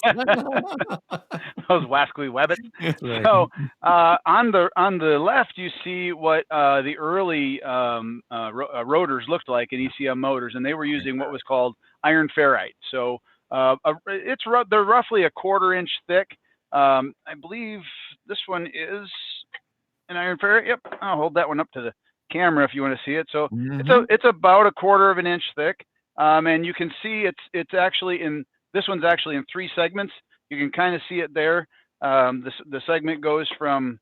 Those wascally webbits.
That's right.
So on the left, you see what the early rotors looked like in ECM motors, and they were using what was called iron ferrite. So they're roughly a 1/4 inch thick. I believe this one is an iron ferrite. Yep, I'll hold that one up to the camera if you want to see it. So it's about a 1/4 inch thick, and you can see it's actually this one's actually in 3 segments. You can kind of see it there. The segment goes from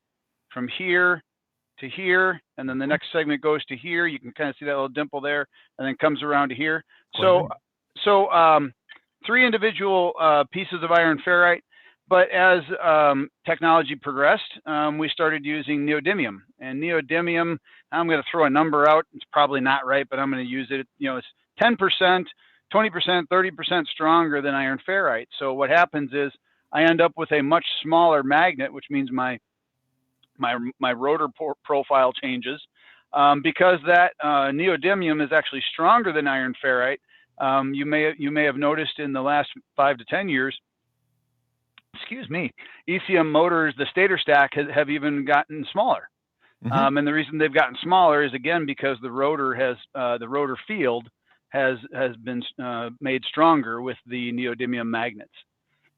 here to here, and then the next segment goes to here. You can kind of see that little dimple there, and then comes around to here. So 3 individual pieces of iron ferrite. But as technology progressed, we started using neodymium. And neodymium, I'm going to throw a number out. It's probably not right, but I'm going to use it. It's 10%, 20%, 30% stronger than iron ferrite. So what happens is I end up with a much smaller magnet, which means my rotor profile changes. Because that neodymium is actually stronger than iron ferrite, you may have noticed in the last 5 to 10 years, ECM motors, the stator stack have even gotten smaller. And the reason they've gotten smaller is again because the rotor field has been made stronger with the neodymium magnets.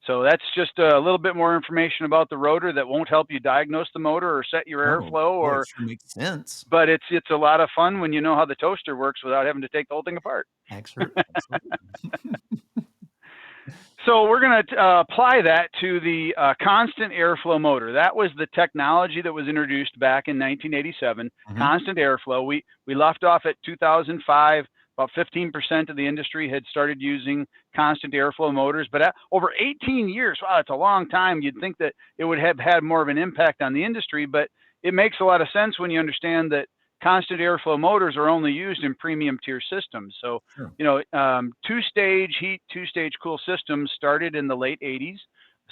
So that's just a little bit more information about the rotor that won't help you diagnose the motor or set your airflow.
It sure makes sense.
But it's a lot of fun when you know how the toaster works without having to take the whole thing apart.
Absolutely.
So we're going to apply that to the constant airflow motor. That was the technology that was introduced back in 1987, constant airflow. We left off at 2005. About 15% of the industry had started using constant airflow motors, but over 18 years, wow, that's a long time. You'd think that it would have had more of an impact on the industry, but it makes a lot of sense when you understand that constant airflow motors are only used in premium tier systems. So, two-stage heat, two-stage cool systems started in the late 80s,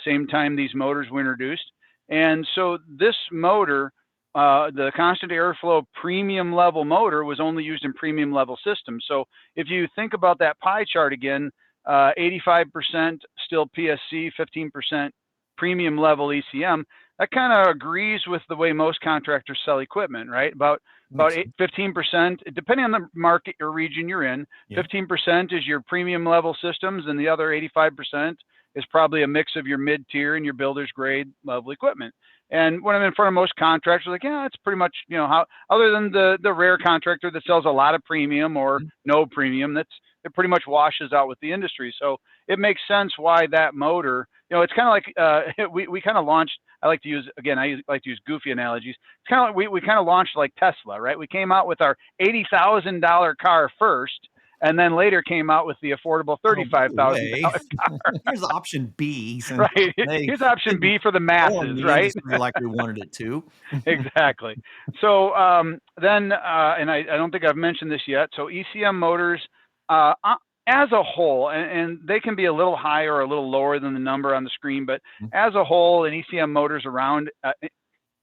same time these motors were introduced. And so this motor, the constant airflow premium level motor, was only used in premium level systems. So if you think about that pie chart again, 85% still PSC, 15% premium level ECM, that kind of agrees with the way most contractors sell equipment, right? About 15%, depending on the market or region you're in, 15% is your premium level systems, and the other 85% is probably a mix of your mid-tier and your builder's grade level equipment. And when I'm in front of most contractors, like, yeah, it's pretty much, how, other than the rare contractor that sells a lot of premium or no premium, it pretty much washes out with the industry. So it makes sense why that motor, it's kind of like we kind of launched. I like to use goofy analogies. It's kind of like we kind of launched like Tesla, right? We came out with our $80,000 car first, and then later came out with the affordable $35,000 car.
Here's option B.
Right. Here's option B for the masses, right?
Like we wanted it to.
Exactly. So then, and I don't think I've mentioned this yet. So ECM motors, as a whole, and they can be a little higher or a little lower than the number on the screen, but as a whole, an ECM motors around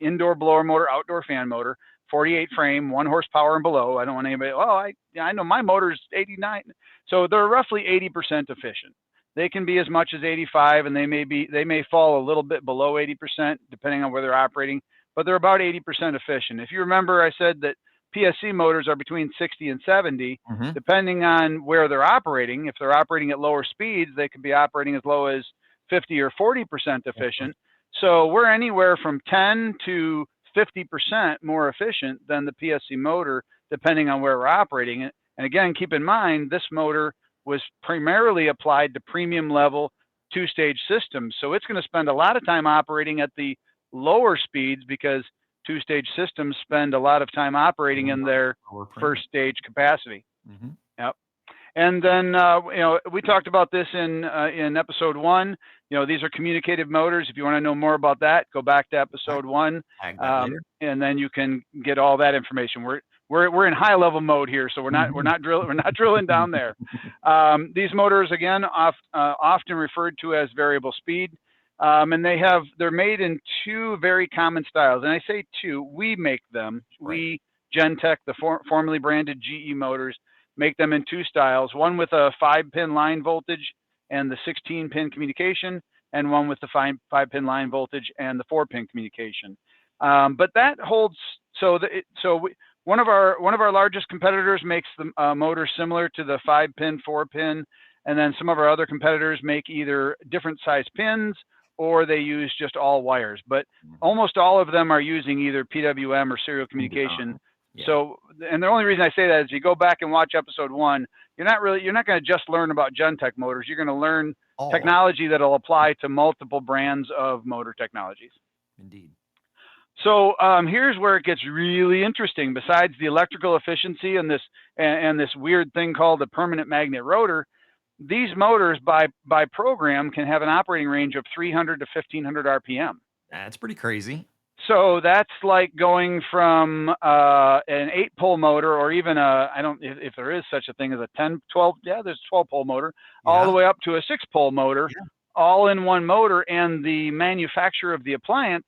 indoor blower motor, outdoor fan motor, 48 frame, 1 horsepower and below. I don't want anybody, I know my motor's 89. So they're roughly 80% efficient. They can be as much as 85, and they may fall a little bit below 80% depending on where they're operating, but they're about 80% efficient. If you remember, I said that PSC motors are between 60 and 70,
Mm-hmm.
depending on where they're operating. If they're operating at lower speeds, they could be operating as low as 50 or 40% efficient. So we're anywhere from 10 to 50% more efficient than the PSC motor, depending on where we're operating it. And again, keep in mind, this motor was primarily applied to premium level two-stage systems. So it's going to spend a lot of time operating at the lower speeds because two-stage systems spend a lot of time operating in their first stage capacity.
Mm-hmm.
Yep. And then, we talked about this in episode 1. These are communicative motors. If you want to know more about that, go back to episode 1, and then you can get all that information. We're in high level mode here, so we're not drilling down there. These motors, again, often referred to as variable speed, and they're made in 2 very common styles. And I say 2, we make them.
Right.
We, Gentech, the formerly branded GE Motors, make them in 2 styles, one with a 5-pin line voltage and the 16-pin communication, and one with the 5-pin line voltage and the 4-pin communication. But that holds, one of our largest competitors makes the motor similar to the 5-pin, 4-pin, and then some of our other competitors make either different size pins or they use just all wires. But almost all of them are using either PWM or serial communication.
Yeah.
So, and the only reason I say that is you go back and watch episode 1, you're not going to just learn about Gentech motors. You're going to learn technology that'll apply to multiple brands of motor technologies.
Indeed.
So here's where it gets really interesting. Besides the electrical efficiency and this weird thing called a permanent magnet rotor, these motors by program can have an operating range of 300 to 1500 RPM.
That's pretty crazy.
So that's like going from an 8-pole motor, or even if there is such a thing as a 10, 12, there's a 12-pole motor, all the way up to a 6-pole motor, all in one motor. And the manufacturer of the appliance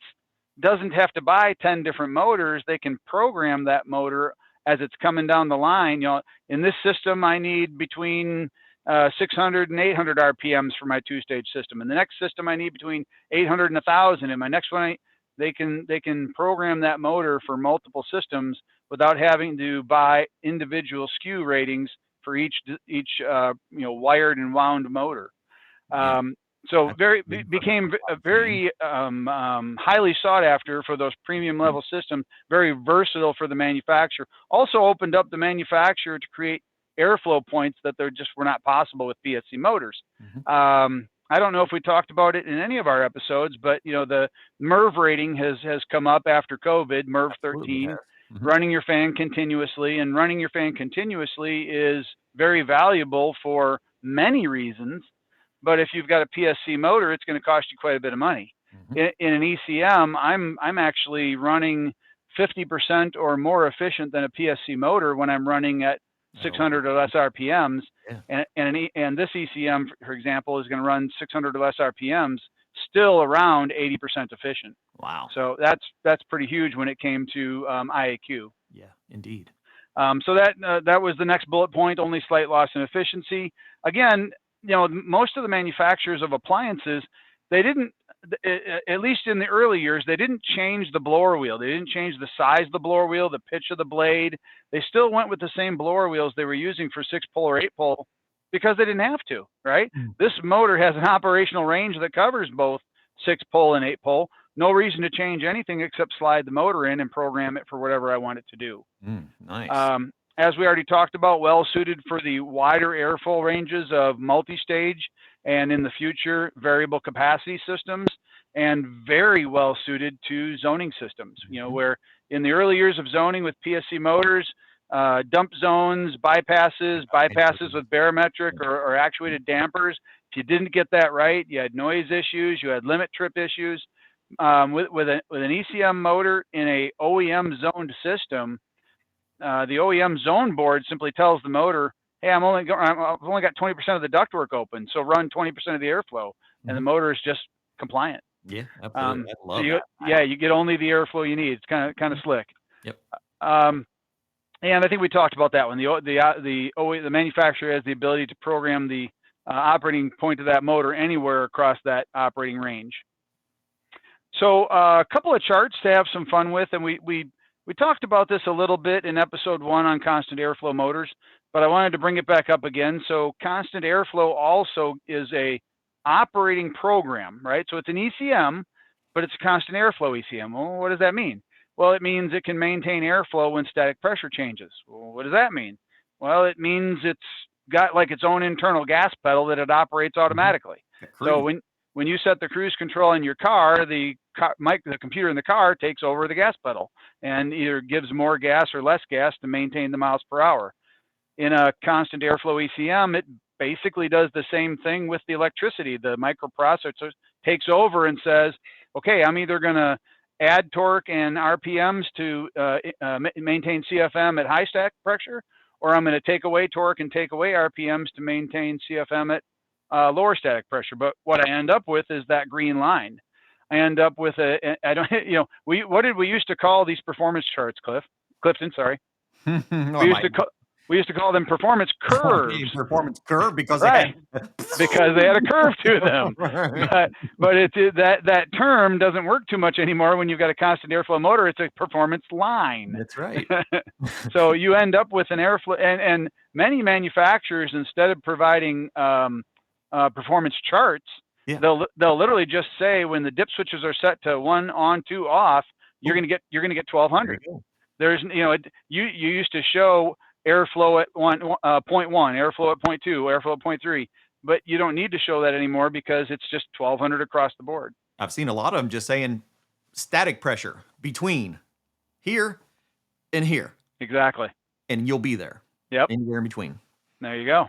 doesn't have to buy 10 different motors. They can program that motor as it's coming down the line. In this system, I need between 600 and 800 RPMs for my 2-stage system. In the next system, I need between 800 and 1,000. In my next one, they can program that motor for multiple systems without having to buy individual SKU ratings for each wired and wound motor. So became very highly sought after for those premium level systems. Very versatile for the manufacturer. Also opened up the manufacturer to create airflow points that were not possible with PSC motors. I don't know if we talked about it in any of our episodes, but the MERV rating has come up after COVID, MERV 13, running your fan continuously. And running your fan continuously is very valuable for many reasons. But if you've got a PSC motor, it's going to cost you quite a bit of money. In an ECM, I'm actually running 50% or more efficient than a PSC motor when I'm running at 600 or less RPMs, and this ECM, for example, is going to run 600 or less RPMs, still around 80% efficient.
Wow!
So that's pretty huge when it came to IAQ.
Yeah, indeed.
So that was the next bullet point. Only slight loss in efficiency. Again, most of the manufacturers of appliances, they didn't, at least in the early years, they didn't change the blower wheel. They didn't change the size of the blower wheel, the pitch of the blade. They still went with the same blower wheels they were using for 6-pole or 8-pole because they didn't have to, right? This motor has an operational range that covers both 6-pole and 8-pole. No reason to change anything except slide the motor in and program it for whatever I want it to do.
Nice.
As we already talked about, well suited for the wider airflow ranges of multi-stage and in the future variable capacity systems, and very well suited to zoning systems. Where in the early years of zoning with PSC motors, dump zones, bypasses with barometric or actuated dampers, if you didn't get that right, you had noise issues, you had limit trip issues. With an ECM motor in a OEM zoned system, the OEM zone board simply tells the motor, hey, I've only got 20% of the ductwork open, so run 20% of the airflow, and the motor is just compliant.
Yeah, absolutely. I love
that. You get only the airflow you need. It's kind of slick.
Yep.
And I think we talked about that one. The manufacturer has the ability to program the operating point of that motor anywhere across that operating range. So a couple of charts to have some fun with, and we We talked about this a little bit in episode 1 on constant airflow motors, but I wanted to bring it back up again. So constant airflow also is a operating program, right? So it's an ECM, but it's a constant airflow ECM. Well, what does that mean? Well, it means it can maintain airflow when static pressure changes. Well, what does that mean? Well, it means it's got like its own internal gas pedal that it operates automatically. So when you set the cruise control in your car, the computer in the car takes over the gas pedal and either gives more gas or less gas to maintain the miles per hour. In a constant airflow ECM, it basically does the same thing with the electricity. The microprocessor takes over and says, okay, I'm either going to add torque and RPMs to maintain CFM at high static pressure, or I'm going to take away torque and take away RPMs to maintain CFM at lower static pressure. But what I end up with is that green line. I end up with what did we used to call these performance charts, Clifton, sorry. We used to call them performance curves.
Performance curve because
right, because they had a curve to them. But that term doesn't work too much anymore when you've got a constant airflow motor. It's a performance line.
That's right.
So you end up with an airflow, and many manufacturers, instead of providing performance charts, they'll literally just say when the dip switches are set to 1 on 2 off, you're gonna get 1200. There's you used to show airflow at 0.1, airflow at 0.2, airflow at 0.3, but you don't need to show that anymore because it's just 1200 across the board.
I've seen a lot of them just saying static pressure between here and here.
Exactly.
And you'll be there.
Yep.
Anywhere in between.
There you go.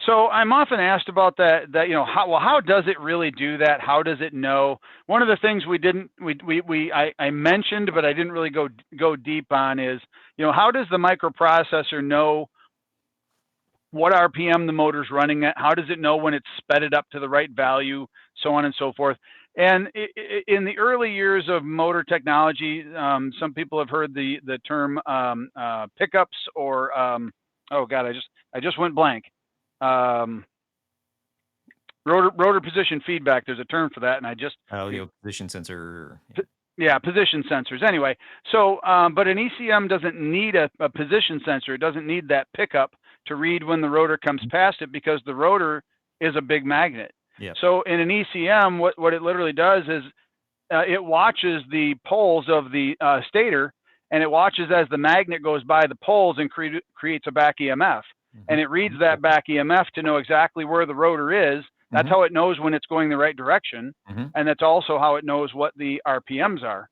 So I'm often asked about that how does it really do that? How does it know? One of the things I mentioned, but I didn't really go deep on is, how does the microprocessor know what RPM the motor's running at? How does it know when it's sped it up to the right value, so on and so forth? And in the early years of motor technology, some people have heard the term pickups or oh God, I just went blank. Rotor position feedback. There's a term for that, and I just
position sensor.
Yeah, position sensors. Anyway, so but an ECM doesn't need a position sensor. It doesn't need that pickup to read when the rotor comes past it because the rotor is a big magnet.
Yep.
So in an ECM, what it literally does is it watches the poles of the stator, and it watches as the magnet goes by the poles and creates a back EMF. And it reads that back EMF to know exactly where the rotor is. That's how it knows when it's going the right direction. And that's also how it knows what the RPMs are.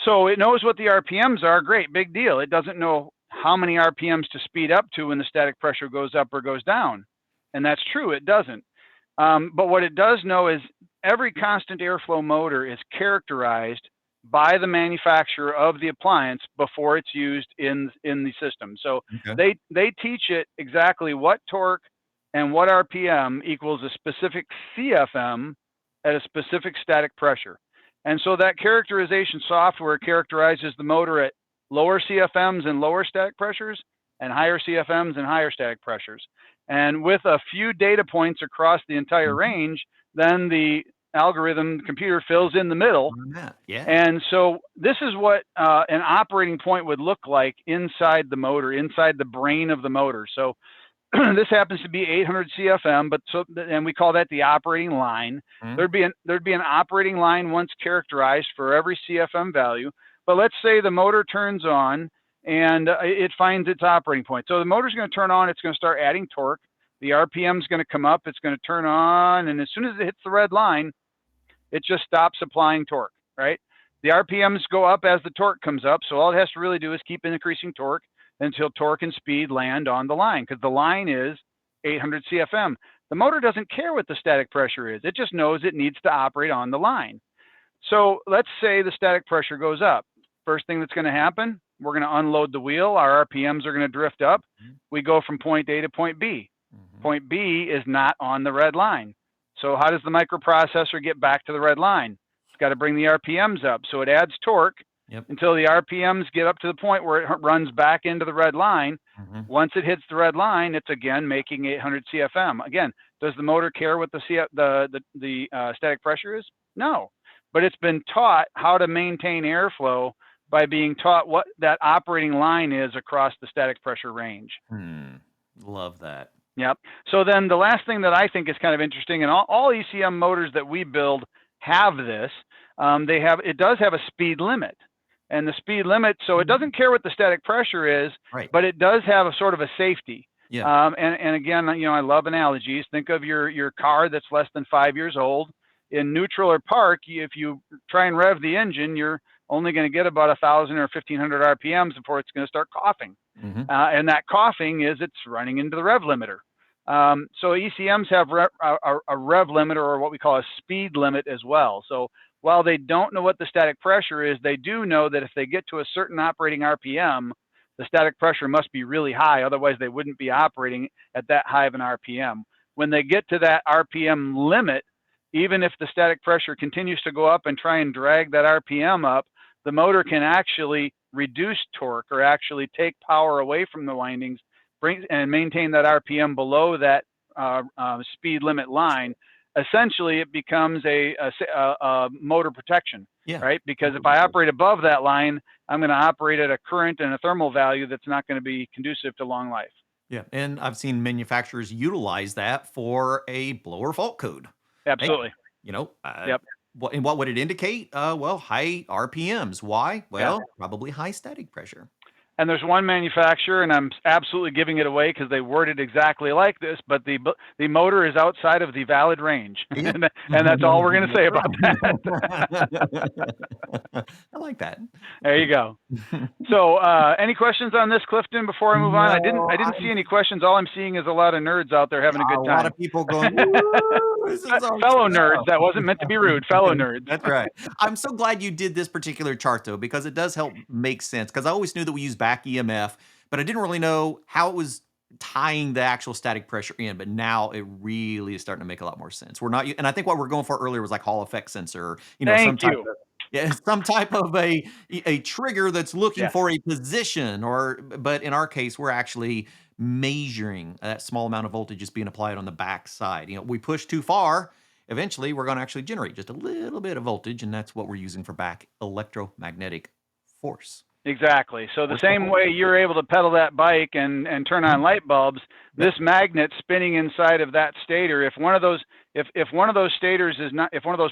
So it knows what the RPMs are. Great, big deal. It doesn't know how many RPMs to speed up to when the static pressure goes up or goes down. And that's true, it doesn't. But what it does know is every constant airflow motor is characterized by the manufacturer of the appliance before it's used in the system. So they teach it exactly what torque and what RPM equals a specific CFM at a specific static pressure. And so that characterization software characterizes the motor at lower CFMs and lower static pressures and higher CFMs and higher static pressures. And with a few data points across the entire range, then the algorithm computer fills in the middle. And so this is what an operating point would look like inside the motor, inside the brain of the motor. So this happens to be 800 CFM, and we call that the operating line. There'd be an operating line once characterized for every CFM value. But let's say the motor turns on and it finds its operating point. So the motor's going to turn on, it's going to start adding torque. The RPM is going to come up, it's going to turn on, and as soon as it hits the red line, it just stops applying torque, right? The RPMs go up as the torque comes up, so all it has to really do is keep increasing torque until torque and speed land on the line, because the line is 800 CFM. The motor doesn't care what the static pressure is. It just knows it needs to operate on the line. So let's say the static pressure goes up. First thing that's going to happen, we're going to unload the wheel. Our RPMs are going to drift up. We go from point A to point B. Point B is not on the red line. So how does the microprocessor get back to the red line? It's got to bring the RPMs up. So it adds torque until the RPMs get up to the point where it runs back into the red line. Once it hits the red line, it's again making 800 CFM. Again, does the motor care what the static pressure is? No, but it's been taught how to maintain airflow by being taught what that operating line is across the static pressure range.
Love that.
Yep. So then the last thing that I think is kind of interesting, and all ECM motors that we build have this, it does have a speed limit. And the speed limit, so it doesn't care what the static pressure is,
Right.
but it does have a sort of a safety.
Yeah.
And again, I love analogies. Think of your car that's less than 5 years old. In neutral or park, if you try and rev the engine, you're only going to get about 1,000 or 1,500 RPMs before it's going to start coughing. And that coughing is it's running into the rev limiter. So ECMs have a rev limiter, or what we call a speed limit as well. So while they don't know what the static pressure is, they do know that if they get to a certain operating RPM, the static pressure must be really high. Otherwise, they wouldn't be operating at that high of an RPM. When they get to that RPM limit, even if the static pressure continues to go up and try and drag that RPM up, the motor can actually reduce torque, or actually take power away from the windings, and maintain that RPM below that speed limit line. Essentially, it becomes a motor protection, right? Because if I operate above that line, I'm going to operate at a current and a thermal value that's not going to be conducive to long life.
Yeah, and I've seen manufacturers utilize that for a blower fault code.
Absolutely.
Hey, what would it indicate? Well, high RPMs. Why? Well, probably high static pressure.
And there's one manufacturer, and I'm absolutely giving it away because they worded exactly like this, but the motor is outside of the valid range. And that's all we're going to say about that.
I like that.
There you go. So any questions on this, Clifton, before I move on? I didn't see any questions. All I'm seeing is a lot of nerds out there having a good time.
A lot of people going, this is
fellow nerds. That wasn't meant to be rude. Fellow nerds.
That's right. I'm so glad you did this particular chart, though, because it does help make sense. Because I always knew that we use back EMF, but I didn't really know how it was tying the actual static pressure in. But now it really is starting to make a lot more sense. We're not, and I think what we're going for earlier was like Hall effect sensor,
Thank you.
some type of a trigger that's looking for a position, but in our case, we're actually measuring that small amount of voltage is being applied on the back side. We push too far, eventually we're going to actually generate just a little bit of voltage, and that's what we're using for back electromagnetic force.
Exactly. So the same way you're able to pedal that bike and turn on light bulbs, this magnet spinning inside of that stator, if one of those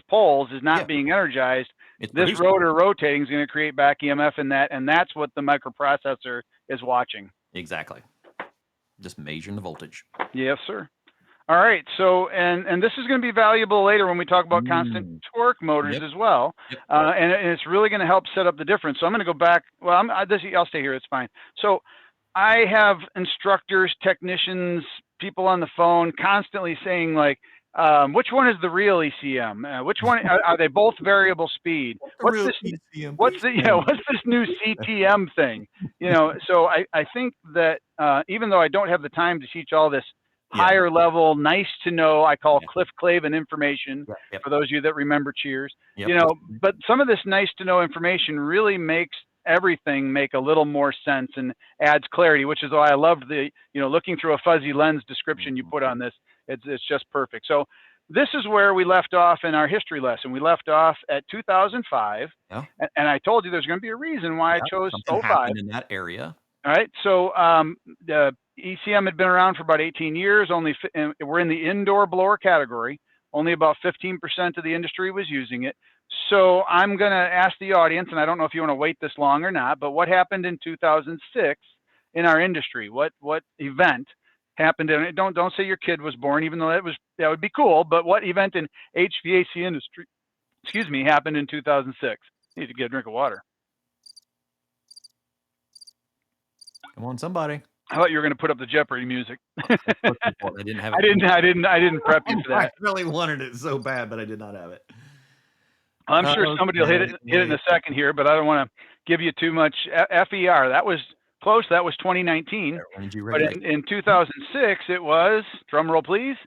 poles is not being energized, this rotor rotating is going to create back EMF in that, and that's what the microprocessor is watching.
Exactly. Just measuring the voltage.
Yes, sir. All right. So, and this is going to be valuable later when we talk about constant torque motors as well. And it's really going to help set up the difference. So I'm going to go back. Well, I'll stay here. It's fine. So I have instructors, technicians, people on the phone constantly saying, like, which one is the real ECM? Which one are they both variable speed? What's this new CTM thing? So I think that even though I don't have the time to teach all this higher level, nice to know, I call Cliff Clavin information for those of you that remember Cheers. But some of this nice to know information really makes everything make a little more sense and adds clarity, which is why I loved the looking through a fuzzy lens description you put on this. It's just perfect. So this is where we left off in our history lesson. We left off at 2005, and I told you there's going to be a reason why I chose 05
in that area.
All right. So the ECM had been around for about 18 years. We're in the indoor blower category. Only about 15% of the industry was using it. So I'm going to ask the audience, and I don't know if you want to wait this long or not, but what happened in 2006 in our industry? What event happened? And don't say your kid was born, even though that would be cool. But what event in HVAC industry, happened in 2006? Need to get a drink of water.
Come on, somebody.
I thought you were going to put up the Jeopardy music.
I didn't have it.
I didn't prep you for that.
I really wanted it so bad, but I did not have it.
I'm sure somebody will hit it in a second here, but I don't want to give you too much. FER, that was close. That was 2019. But in 2006, it was, drum roll please,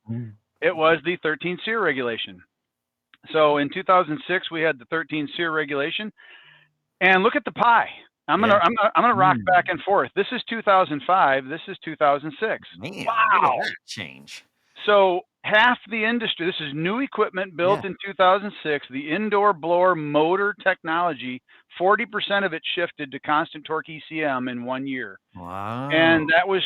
it was the 13 SEER regulation. So in 2006, we had the 13 SEER regulation. And look at the pie. I'm gonna rock back and forth. This is 2005. This is 2006.
Man,
wow,
that change.
So half the industry, this is new equipment built
Yeah.
in 2006, the indoor blower motor technology, 40% of it shifted to constant torque ECM in 1 year.
Wow.
And that was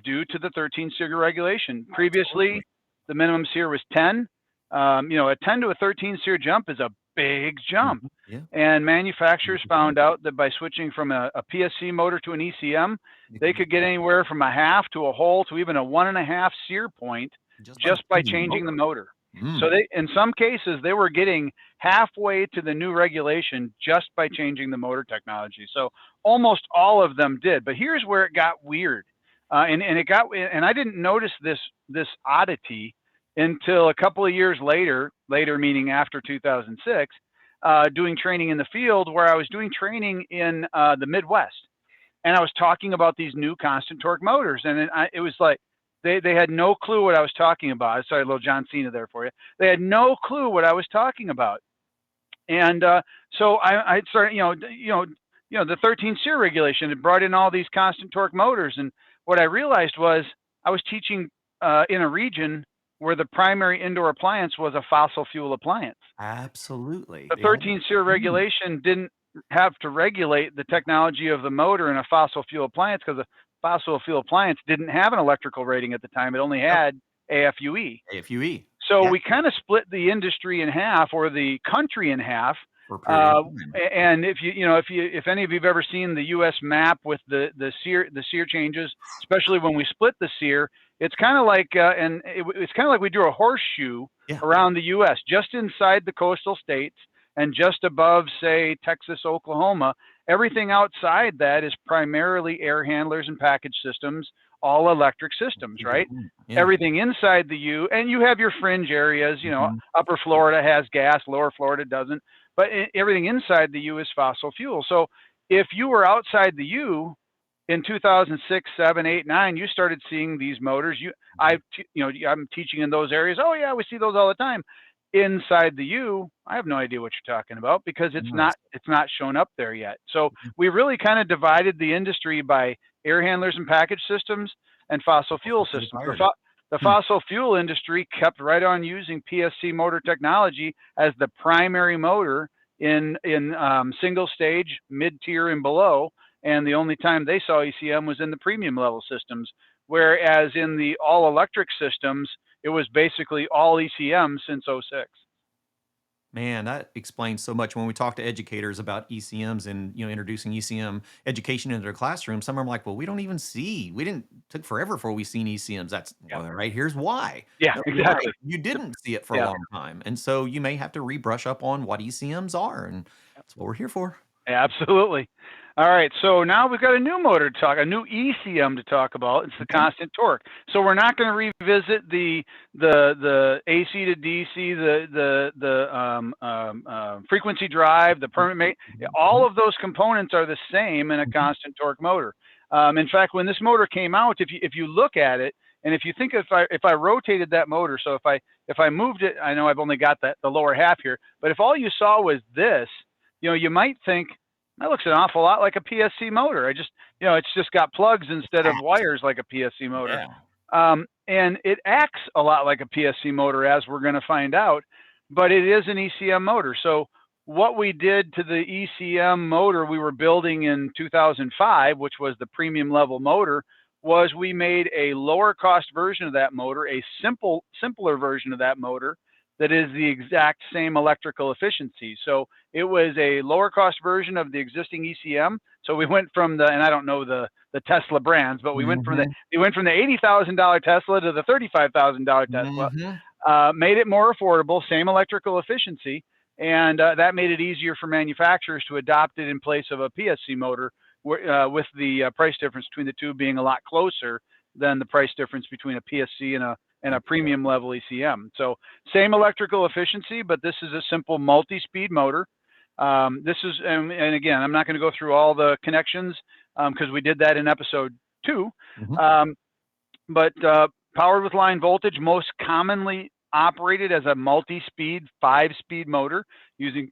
due to the 13 SEER regulation. Previously,
Absolutely.
the minimum SEER was 10. A 10 to a 13 SEER jump is a big jump.
Yeah.
And manufacturers
100%.
found out that by switching from a PSC motor to an ECM,
You
they
can
could get anywhere from a half to a whole to even a 1.5 SEER point
just by
just by
changing the
changing the
motor.
motor.
Mm.
So in some cases, they were getting halfway to the new regulation just by changing the motor technology. So almost all of them did. But here's where it got weird, and I didn't notice this oddity until a couple of years later meaning after 2006, doing training in the field, where I was doing training in the Midwest, and I was talking about these new constant torque motors, and it was like they had no clue what I was talking about. Sorry, a little John Cena there for you. They had no clue what I was talking about, and so I started, the 13 SEER regulation had brought in all these constant torque motors, and what I realized was I was teaching in a region where the primary indoor appliance was a fossil fuel appliance.
Absolutely.
The
Yeah.
13 SEER
Mm.
regulation didn't have to regulate the technology of the motor in a fossil fuel appliance, because a fossil fuel appliance didn't have an electrical rating at the time. It only
Yep.
had AFUE.
AFUE.
So
Yeah.
we kind of split the industry in half, or the country in half.
For a period of time.
And if any of you've ever seen the U.S. map with the SEER changes, especially when we split the SEER, it's kind of like it's kind of like we drew a horseshoe
Yeah.
around the U.S. just inside the coastal states and just above, say, Texas, Oklahoma. Everything outside that is primarily air handlers and package systems, all electric systems, right?
Yeah.
Everything inside the U, and you have your fringe areas.
Mhm.
Upper Florida has gas, lower Florida doesn't, but everything inside the U is fossil fuel. So if you were outside the U in 2006, 7, 8, 9, you started seeing these motors. I'm teaching in those areas. Oh yeah, we see those all the time. Inside the U, I have no idea what you're talking about, because it's
Nice.
not shown up there yet. So
Yeah.
we really kind of divided the industry by air handlers and package systems and fossil fuel
Also
systems.
fired it.
The
Hmm.
fossil fuel industry kept right on using PSC motor technology as the primary motor in single stage, mid tier, and below. And the only time they saw ECM was in the premium level systems, whereas in the all electric systems, it was basically all ECM since '06.
Man, that explains so much when we talk to educators about ECMs and introducing ECM education into their classroom. Some of them are like, "Well, we don't even see. We didn't took forever before we seen ECMs." That's
Yeah,
well, right. Here's why.
yeah,
No, you're right.
exactly.
You didn't see it for a
Yeah.
long time, and so you may have to rebrush up on what ECMs are, and that's what we're here for.
Absolutely. All right, so now we've got a new motor to talk, a new ECM to talk about. It's the
Okay.
constant torque. So we're not going to revisit the AC to DC, the frequency drive, the permanent. All of those components are the same in a constant torque motor. In fact, when this motor came out, if you look at it, and if you think, if I rotated that motor, so if I moved it, I know I've only got the lower half here, but if all you saw was this, you might think that looks an awful lot like a PSC motor. It's just got plugs instead of wires like a PSC motor.
Yeah.
And it acts a lot like a PSC motor, as we're going to find out, but it is an ECM motor. So what we did to the ECM motor we were building in 2005, which was the premium level motor, was we made a lower cost version of that motor, a simpler version of that motor that is the exact same electrical efficiency. So it was a lower cost version of the existing ECM. So we went from and I don't know the Tesla brands, but we went from the $80,000 Tesla to the $35,000 Tesla. Made it more affordable, same electrical efficiency, and that made it easier for manufacturers to adopt it in place of a PSC motor, with the price difference between the two being a lot closer than the price difference between a PSC and a premium level ECM. So same electrical efficiency, but this is a simple multi-speed motor. And again, I'm not going to go through all the connections, because we did that in episode 2. But powered with line voltage, most commonly operated as a multi-speed 5-speed motor using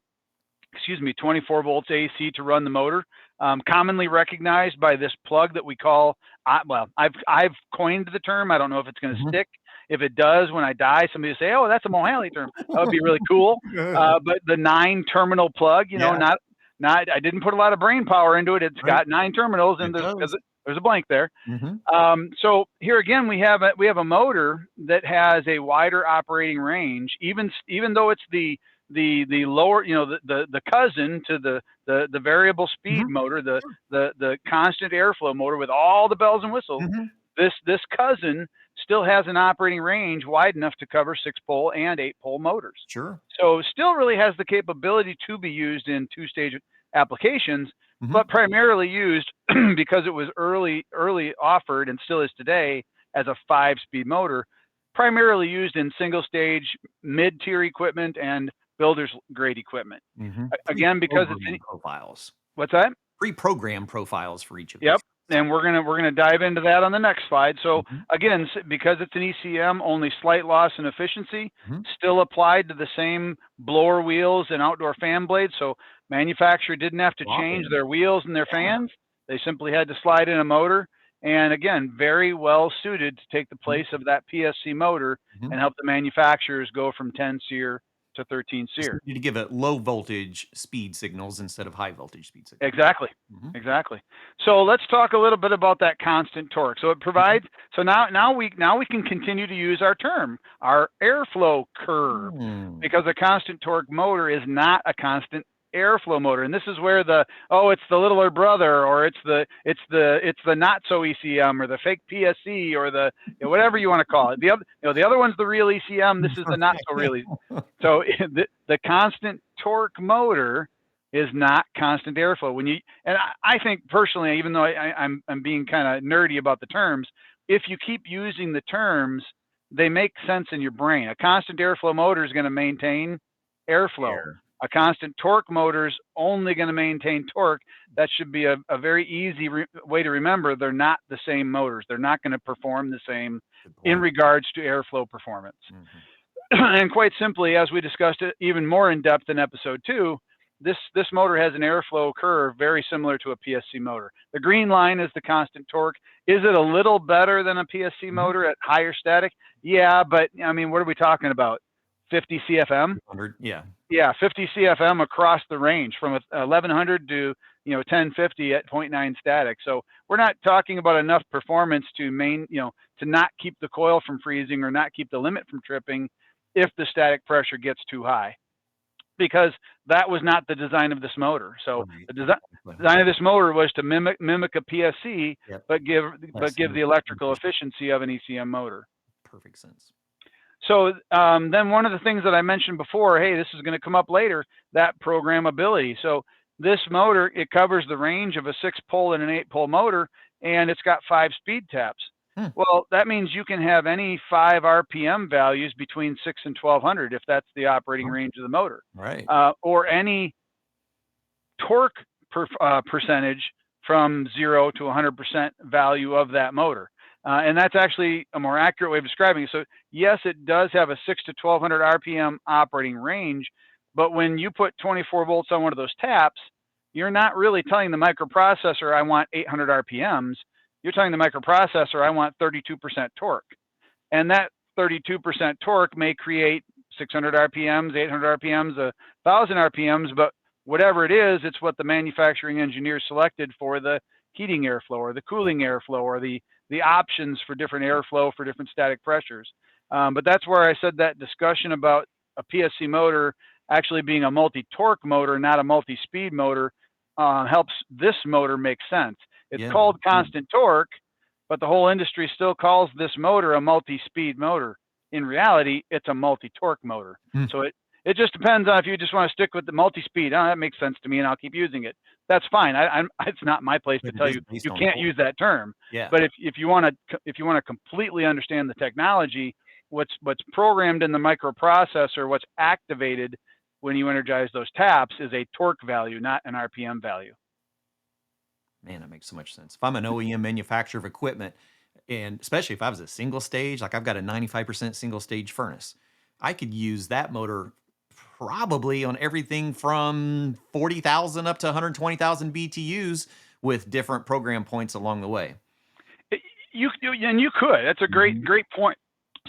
24 volts AC to run the motor. Commonly recognized by this plug that we call, I've coined the term. I don't know if it's going to stick. if it does when I die, somebody will say, "Oh, that's a Mohali term." That would be really cool. But the 9-terminal plug,
Yeah,
not I didn't put a lot of brain power into it. It's
right.
got 9 terminals, and
It does.
there's a blank there.
Mm-hmm.
So here again, we have a motor that has a wider operating range, even though it's the lower, the cousin to the variable speed
Mm-hmm.
motor, the constant airflow motor with all the bells and whistles.
Mm-hmm.
This cousin still has an operating range wide enough to cover 6-pole and 8-pole motors.
Sure.
So still really has the capability to be used in 2-stage applications,
Mm-hmm.
but primarily used because it was early offered and still is today as a 5-speed motor, primarily used in single-stage mid-tier equipment and builder's grade equipment.
Mm-hmm.
Again, because it's
Pre-programmed profiles.
what's that?
Pre-programmed profiles for each of
Yep.
these.
And we're gonna dive into that on the next slide. So
Mm-hmm.
again, because it's an ECM, only slight loss in efficiency,
Mm-hmm.
still applied to the same blower wheels and outdoor fan blades. So manufacturer didn't have to change their wheels and their fans. They simply had to slide in a motor. And again, very well suited to take the place of that PSC motor
Mm-hmm.
and help the manufacturers go from 10 SEER to 13
Just
SEER.
need to give it low voltage speed signals instead of high voltage speed signals.
Exactly.
Mm-hmm.
Exactly. So let's talk a little bit about that constant torque. So it provides, so now we can continue to use our term, our airflow curve,
Mm.
because a constant torque motor is not a constant airflow motor. And this is where it's the littler brother, or it's the not so ECM, or the fake PSC, or the whatever you want to call it. The other one's the real ECM. This is the not so really. So the constant torque motor is not constant airflow. I think personally, even though I'm being kind of nerdy about the terms, if you keep using the terms, they make sense in your brain. A constant airflow motor is going to maintain airflow.
Air.
A constant torque motor is only going to maintain torque. That should be a very easy way to remember. They're not the same motors. They're not going to perform the same
Good
in
point.
regards to airflow performance.
Mm-hmm.
And quite simply, as we discussed it even more in depth in episode 2, this motor has an airflow curve very similar to a PSC motor. The green line is the constant torque. Is it a little better than a PSC motor at higher static? Yeah, but I mean, what are we talking about? 50 CFM?
100, yeah.
Yeah, 50 CFM across the range from 1100 to 1050 at 0.9 static. So we're not talking about enough performance to not keep the coil from freezing or not keep the limit from tripping if the static pressure gets too high, because that was not the design of this motor. So
Right.
the design of this motor was to mimic a PSC,
Yep.
but give the electrical efficiency of an ECM motor.
Perfect sense.
So then one of the things that I mentioned before, hey, this is going to come up later, that programmability. So this motor, it covers the range of a 6-pole and an 8-pole motor, and it's got 5 speed taps. Well, that means you can have any 5 RPM values between 6 and 1200 if that's the operating range of the motor.
Right.
Or any torque percentage from 0 to 100% value of that motor. And that's actually a more accurate way of describing it. So yes, it does have a 6 to 1200 RPM operating range, but when you put 24 volts on one of those taps, you're not really telling the microprocessor, I want 800 RPMs. You're telling the microprocessor, I want 32% torque. And that 32% torque may create 600 RPMs, 800 RPMs, 1,000 RPMs, but whatever it is, it's what the manufacturing engineer selected for the heating airflow or the cooling airflow or the options for different airflow for different static pressures. But that's where I said that discussion about a PSC motor actually being a multi-torque motor, not a multi-speed motor, helps this motor make sense. It's called constant torque, but the whole industry still calls this motor a multi-speed motor. In reality, it's a multi-torque motor. So it just depends on if you just want to stick with the multi-speed. Oh, that makes sense to me, and I'll keep using it. That's fine. It's not my place to tell you you can't use that term.
Yeah.
But if you want to completely understand the technology, what's programmed in the microprocessor, what's activated when you energize those taps is a torque value, not an RPM value.
Man, that makes so much sense. If I'm an OEM manufacturer of equipment, and especially if I was a single stage, like I've got a 95% single stage furnace, I could use that motor probably on everything from 40,000 up to 120,000 BTUs with different program points along the way.
You could. That's a great point.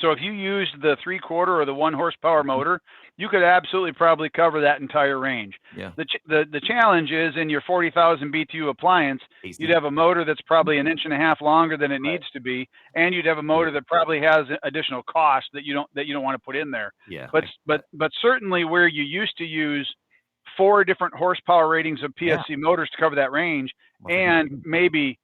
So if you used the 3/4 or the 1 horsepower motor, you could absolutely probably cover that entire range.
Yeah.
The challenge is in your 40,000 BTU appliance,
AC.
you'd have a motor that's probably an inch and a half longer than it needs to be, and you'd have a motor that probably has additional cost that you don't want to put in there.
Yeah.
But certainly where you used to use 4 different horsepower ratings of PSC motors to cover that range, and maybe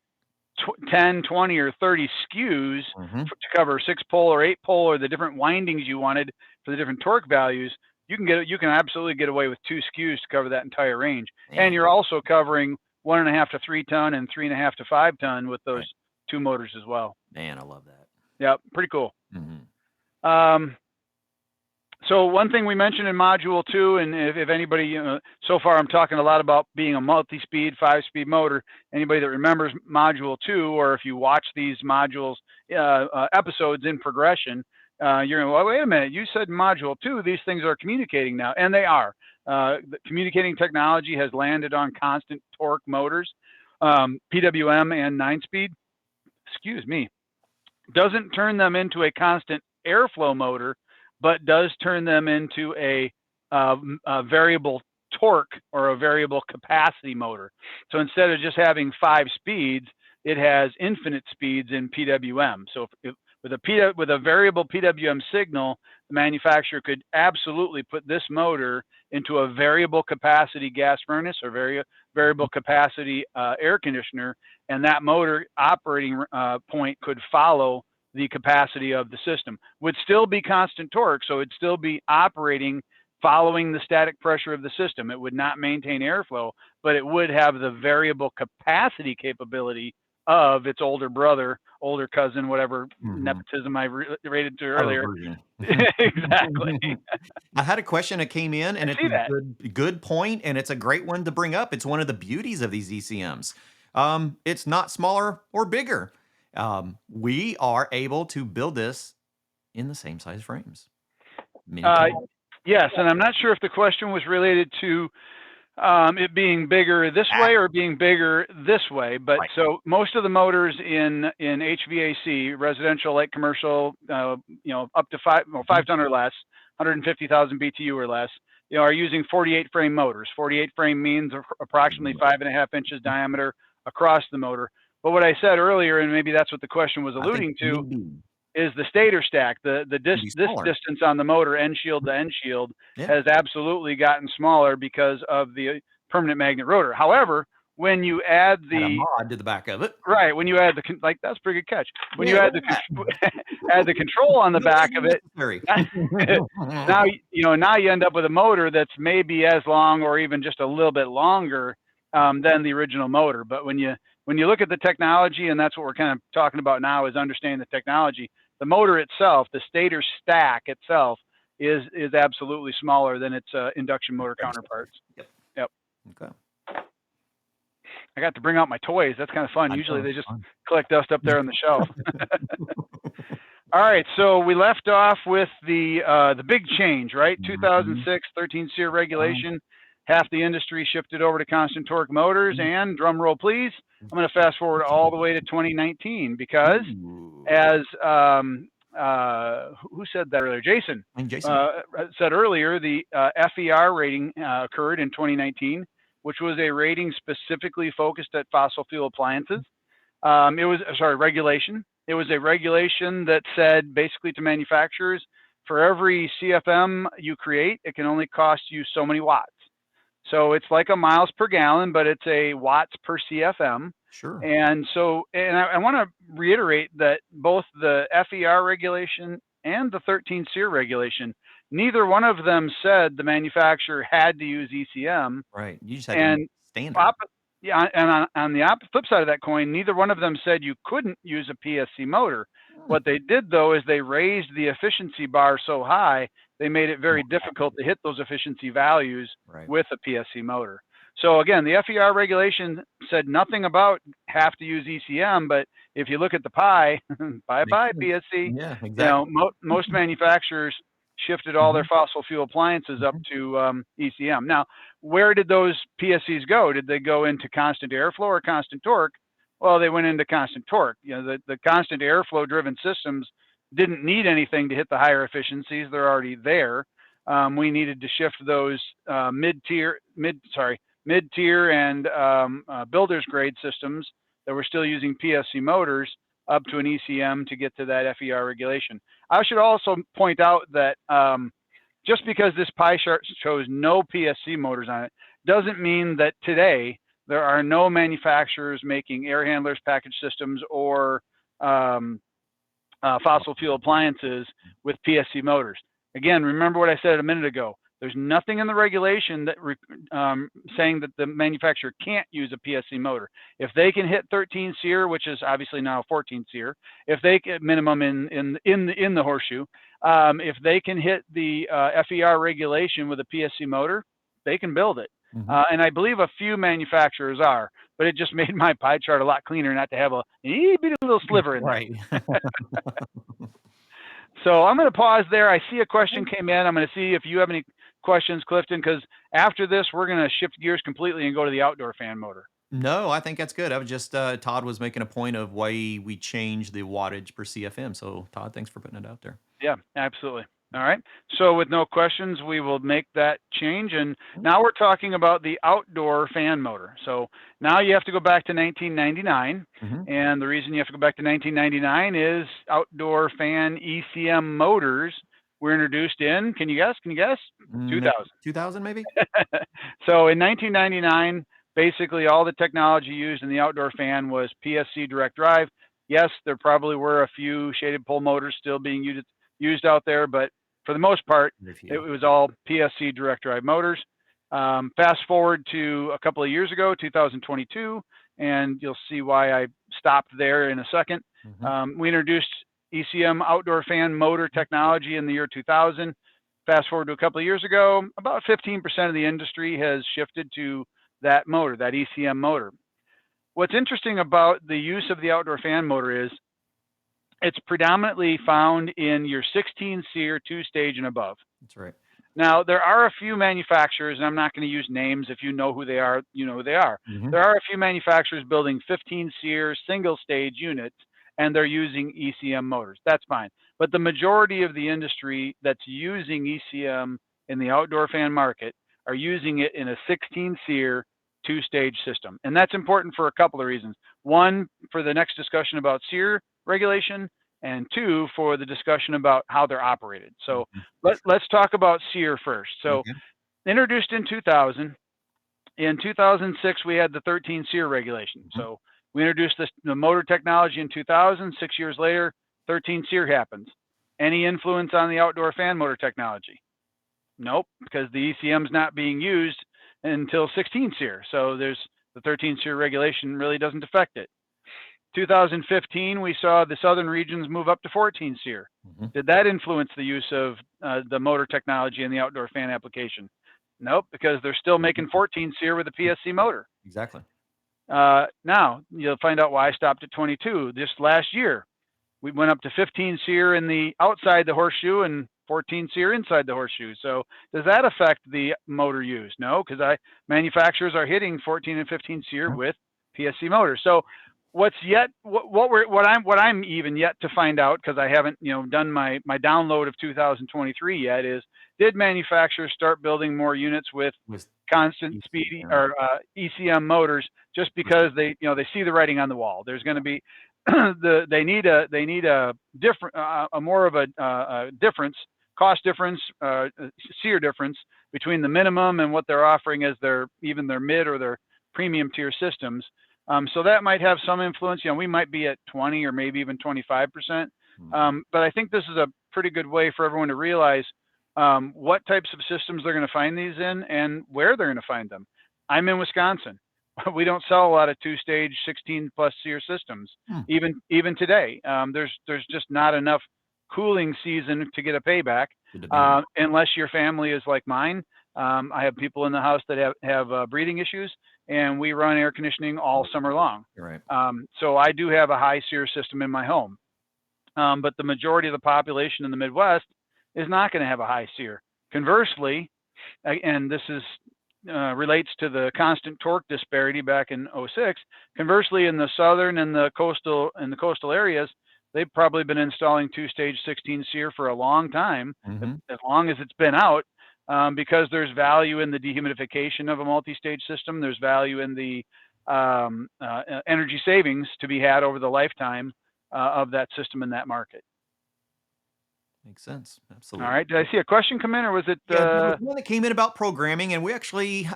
10, 20, or 30 SKUs to cover 6-pole or 8-pole or the different windings you wanted for the different torque values, you can absolutely get away with 2 SKUs to cover that entire range. And you're also covering 1.5 to 3 ton and 3.5 to 5 ton with those 2 motors as well.
Man, I love that.
Yeah, pretty cool. So one thing we mentioned in Module 2, and if anybody, so far I'm talking a lot about being a multi-speed, 5-speed motor. Anybody that remembers Module 2, or if you watch these modules, episodes in progression, you're going, well, wait a minute, you said Module 2, these things are communicating now, and they are. The communicating technology has landed on constant torque motors, PWM and 9-speed, doesn't turn them into a constant airflow motor, but does turn them into a variable torque or a variable capacity motor. So instead of just having 5 speeds, it has infinite speeds in PWM. So with a variable PWM signal, the manufacturer could absolutely put this motor into a variable capacity gas furnace or variable capacity air conditioner, and that motor operating point could follow the capacity of the system. Would still be constant torque, so it'd still be operating following the static pressure of the system. It would not maintain airflow, but it would have the variable capacity capability of its older brother, older cousin, whatever nepotism I rated to earlier. Exactly.
I had a question that came in, and it's a good point, and it's a great one to bring up. It's one of the beauties of these ECMs. It's not smaller or bigger. We are able to build this in the same size frames.
Yes, and I'm not sure if the question was related to it being bigger this way or being bigger this way, but so most of the motors in HVAC, residential, light commercial, up to 5 ton or less, 150,000 BTU or less, are using 48 frame motors. 48 frame means approximately 5.5 inches diameter across the motor. But what I said earlier, and maybe that's what the question was alluding to, is the stator stack. This distance on the motor, end shield to end shield, has absolutely gotten smaller because of the permanent magnet rotor. However, when you add the
mod to the back of it,
right? When you add that's a pretty good catch. When you add the control on the back of it, now you end up with a motor that's maybe as long or even just a little bit longer than the original motor. But when you look at the technology, and that's what we're kind of talking about now, is understanding the technology. The motor itself, the stator stack itself, is absolutely smaller than its induction motor counterparts. Yep.
Okay.
I got to bring out my toys. That's kind of fun. Usually they just collect dust up there on the shelf. All right, so we left off with the big change, right? 2006 13 SEER regulation. Half the industry shifted over to constant torque motors, and drum roll please, I'm going to fast forward all the way to 2019 because as who said that earlier? Jason. Said earlier, the FER rating occurred in 2019, which was a rating specifically focused at fossil fuel appliances. Regulation. It was a regulation that said basically to manufacturers, for every CFM you create, it can only cost you so many watts. So it's like a miles per gallon, but it's a watts per CFM.
Sure.
And so, I want to reiterate that both the FER regulation and the 13 SEER regulation, neither one of them said the manufacturer had to use ECM.
Right. You just had to standard.
And on the flip side of that coin, neither one of them said you couldn't use a PSC motor. What they did, though, is they raised the efficiency bar so high, they made it very difficult to hit those efficiency values with a PSC motor. So again, the FER regulation said nothing about have to use ECM, but if you look at the pie, bye-bye PSC.
Yeah, exactly.
Most manufacturers shifted all their fossil fuel appliances up to ECM. Now, where did those PSCs go? Did they go into constant airflow or constant torque? Well, they went into constant torque. The constant airflow driven systems didn't need anything to hit the higher efficiencies. They're already there. We needed to shift those mid-tier and builder's grade systems that were still using PSC motors up to an ECM to get to that FER regulation. I should also point out that just because this pie chart shows no PSC motors on it doesn't mean that today there are no manufacturers making air handlers, package systems, or fossil fuel appliances with PSC motors. Again, remember what I said a minute ago. There's nothing in the regulation that saying that the manufacturer can't use a PSC motor. If they can hit 13 SEER, which is obviously now 14 SEER, if they get minimum in the horseshoe, if they can hit the FER regulation with a PSC motor, they can build it. And I believe a few manufacturers are, but it just made my pie chart a lot cleaner not to have a little sliver in there.
Right.
So I'm going to pause there. I see a question came in. I'm going to see if you have any questions, Clifton, because after this, we're going to shift gears completely and go to the outdoor fan motor.
No, I think that's good. I was just, Todd was making a point of why we changed the wattage per CFM. So Todd, thanks for putting it out there.
Yeah, absolutely. All right. So with no questions, we will make that change. And now we're talking about the outdoor fan motor. So now you have to go back to 1999. And the reason you have to go back to 1999 is outdoor fan ECM motors were introduced in, can you guess? 2000.
2000 maybe?
So in 1999, basically all the technology used in the outdoor fan was PSC direct drive. Yes, there probably were a few shaded pole motors still being used out there, but for the most part, it was all PSC direct drive motors. Fast forward to a couple of years ago, 2022, and you'll see why I stopped there in a second. We introduced ECM outdoor fan motor technology in the year 2000. Fast forward to a couple of years ago, about 15% of the industry has shifted to that motor, that ECM motor. What's interesting about the use of the outdoor fan motor is it's predominantly found in your 16 SEER 2-stage and above.
That's right.
Now, there are a few manufacturers, and I'm not going to use names. If you know who they are, you know who they are. There are a few manufacturers building 15 SEER single-stage units, and they're using ECM motors. That's fine. But the majority of the industry that's using ECM in the outdoor fan market are using it in a 16 SEER 2-stage system. And that's important for a couple of reasons. One, for the next discussion about SEER regulation, and two, for the discussion about how they're operated. So let's talk about SEER first. So introduced in 2000. In 2006, we had the 13 SEER regulation. So we introduced the motor technology in 2000. 6 years later, 13 SEER happens. Any influence on the outdoor fan motor technology? Nope, because the ECM is not being used until 16 SEER. So there's the 13 SEER regulation really doesn't affect it. 2015, we saw the southern regions move up to 14 SEER. Did that influence the use of the motor technology in the outdoor fan application? Nope, because they're still making 14 SEER with a PSC motor.
Exactly.
Now, you'll find out why I stopped at 22. Just last year, we went up to 15 SEER in the outside the horseshoe and 14 SEER inside the horseshoe. So does that affect the motor use? No, because manufacturers are hitting 14 and 15 SEER with PSC motors. So what I'm even yet to find out, because I haven't done my download of 2023 yet, is did manufacturers start building more units with constant speed or ECM motors just because they see the writing on the wall? There's going to be they need a different more of a difference, cost difference, SEER difference between the minimum and what they're offering as their mid or their premium tier systems. So that might have some influence. We might be at 20 or maybe even 25%. But I think this is a pretty good way for everyone to realize what types of systems they're going to find these in and where they're going to find them. I'm in Wisconsin. We don't sell a lot of 2-stage 16+ SEER systems, even today. There's just not enough cooling season to get a payback unless your family is like mine. I have people in the house that have breathing issues, and we run air conditioning all summer long.
You're right.
So I do have a high SEER system in my home. But the majority of the population in the Midwest is not going to have a high SEER. Conversely, and this is relates to the constant torque disparity back in '06. Conversely, in the southern and the coastal areas, they've probably been installing two-stage 16 SEER for a long time,
Mm-hmm.
as long as it's been out, because there's value in the dehumidification of a multi-stage system. There's value in the energy savings to be had over the lifetime of that system in that market.
Makes sense.
All
Absolutely.
right. Did I see a question come in, or was it?
Yeah, there was one that came in about programming, and we actually,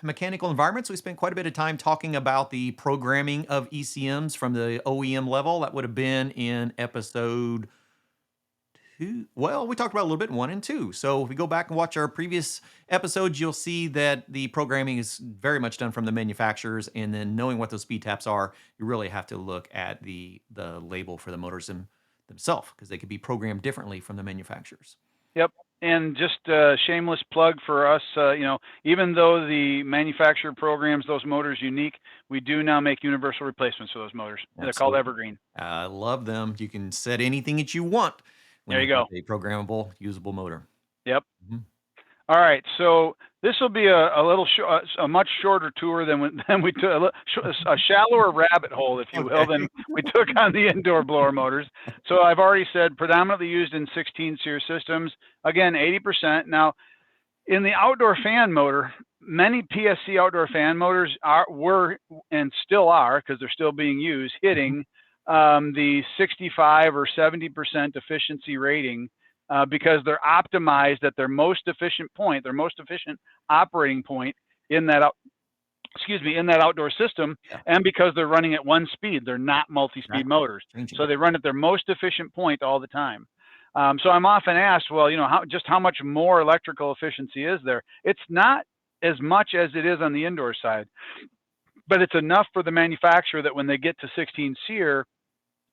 mechanical environments, we spent quite a bit of time talking about the programming of ECMs from the OEM level. That would have been in episode 2. Well, we talked about a little bit in 1 and 2. So if we go back and watch our previous episodes, you'll see that the programming is very much done from the manufacturers. And then knowing what those speed taps are, you really have to look at the label for the motors themselves, because they could be programmed differently from the manufacturers.
Yep. And just a shameless plug for us, even though the manufacturer programs those motors unique, we do now make universal replacements for those motors. They're called
Absolutely.
Evergreen.
I love them. You can set anything that you want when
There you go.
have a programmable, usable motor.
Yep.
Mhm.
All right. So this will be a much shorter tour than we took, a shallower rabbit hole, if you will,
Okay.
than we took on the indoor blower motors. So I've already said predominantly used in 16 SEER systems. Again, 80%. Now, in the outdoor fan motor, many PSC outdoor fan motors were and still are, because they're still being used, hitting the 65 or 70% efficiency rating, because they're optimized at their most efficient point, their most efficient operating point in that in that outdoor system,
Yeah.
and because they're running at one speed, they're not multi-speed
Exactly.
motors,
Changing
so
it.
they run at their most efficient point all the time. So I'm often asked, well, how much more electrical efficiency is there? It's not as much as it is on the indoor side, but it's enough for the manufacturer that when they get to 16 SEER,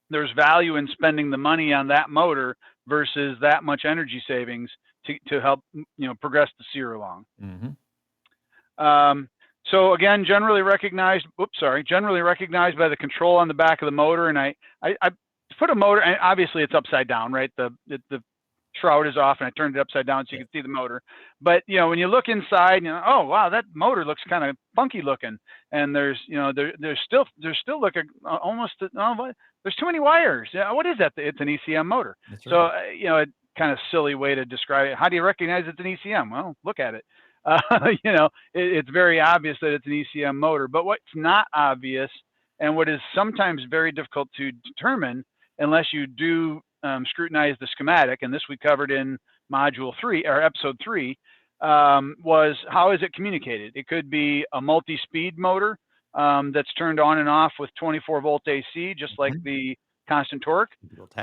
there's value in spending the money on that motor versus that much energy savings to help progress the SEER along.
Mm-hmm.
So again, generally recognized by the control on the back of the motor, and I put a motor, and obviously it's upside down, right? The shroud is off, and I turned it upside down so you can see the motor. But when you look inside, oh wow, that motor looks kind of funky looking, and there's still looking almost there's too many wires. What is that? It's an ECM motor.
That's right.
So a kind of silly way to describe it. How do you recognize it's an ECM? Well, look at it. It's very obvious that it's an ECM motor, but what's not obvious, and what is sometimes very difficult to determine unless you do scrutinize the schematic, and this we covered in module 3 or episode 3, was how is it communicated? It could be a multi-speed motor that's turned on and off with 24 volt AC, just like the constant torque,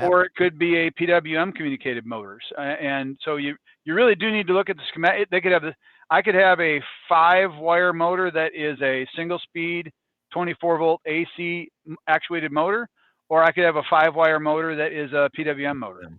or it could be a PWM communicated motors. And so you really do need to look at the schematic. I could have a 5-wire motor that is a single speed 24 volt AC actuated motor, or I could have a 5-wire motor that is a PWM motor.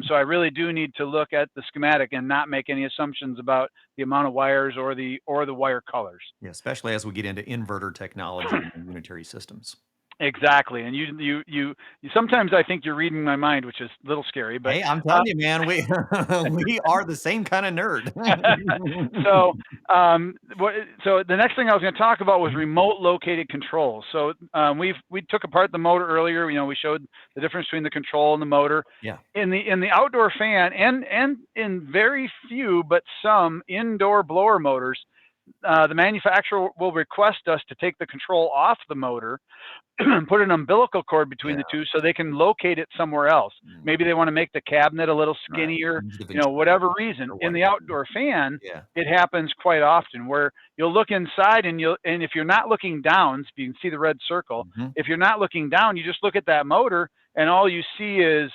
So I really do need to look at the schematic and not make any assumptions about the amount of wires or the wire colors.
Yeah, especially as we get into inverter technology and unitary systems.
Exactly, and you sometimes I think you're reading my mind, which is a little scary. But
hey, I'm telling you, man, we we are the same kind of nerd.
So the next thing I was going to talk about was remote located controls. So we took apart the motor earlier. We showed the difference between the control and the motor.
Yeah.
In the outdoor fan and in very few but some indoor blower motors, the manufacturer will request us to take the control off the motor and put an umbilical cord between the two so they can locate it somewhere else. Maybe they want to make the cabinet a little skinnier, whatever reason. In the outdoor fan, it happens quite often where you'll look inside and if you're not looking down, so you can see the red circle, if you're not looking down, you just look at that motor and all you see is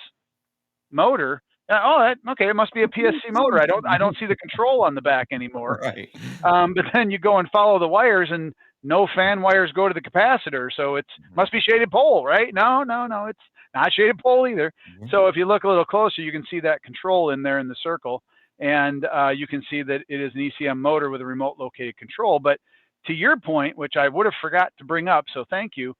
motor. Okay, it must be a PSC motor. I don't see the control on the back anymore.
Right.
But then you go and follow the wires, and no fan wires go to the capacitor, so it must be shaded pole, right? No, it's not shaded pole either. So if you look a little closer, you can see that control in there in the circle, and you can see that it is an ECM motor with a remote located control. But to your point, which I would have forgot to bring up, so thank you,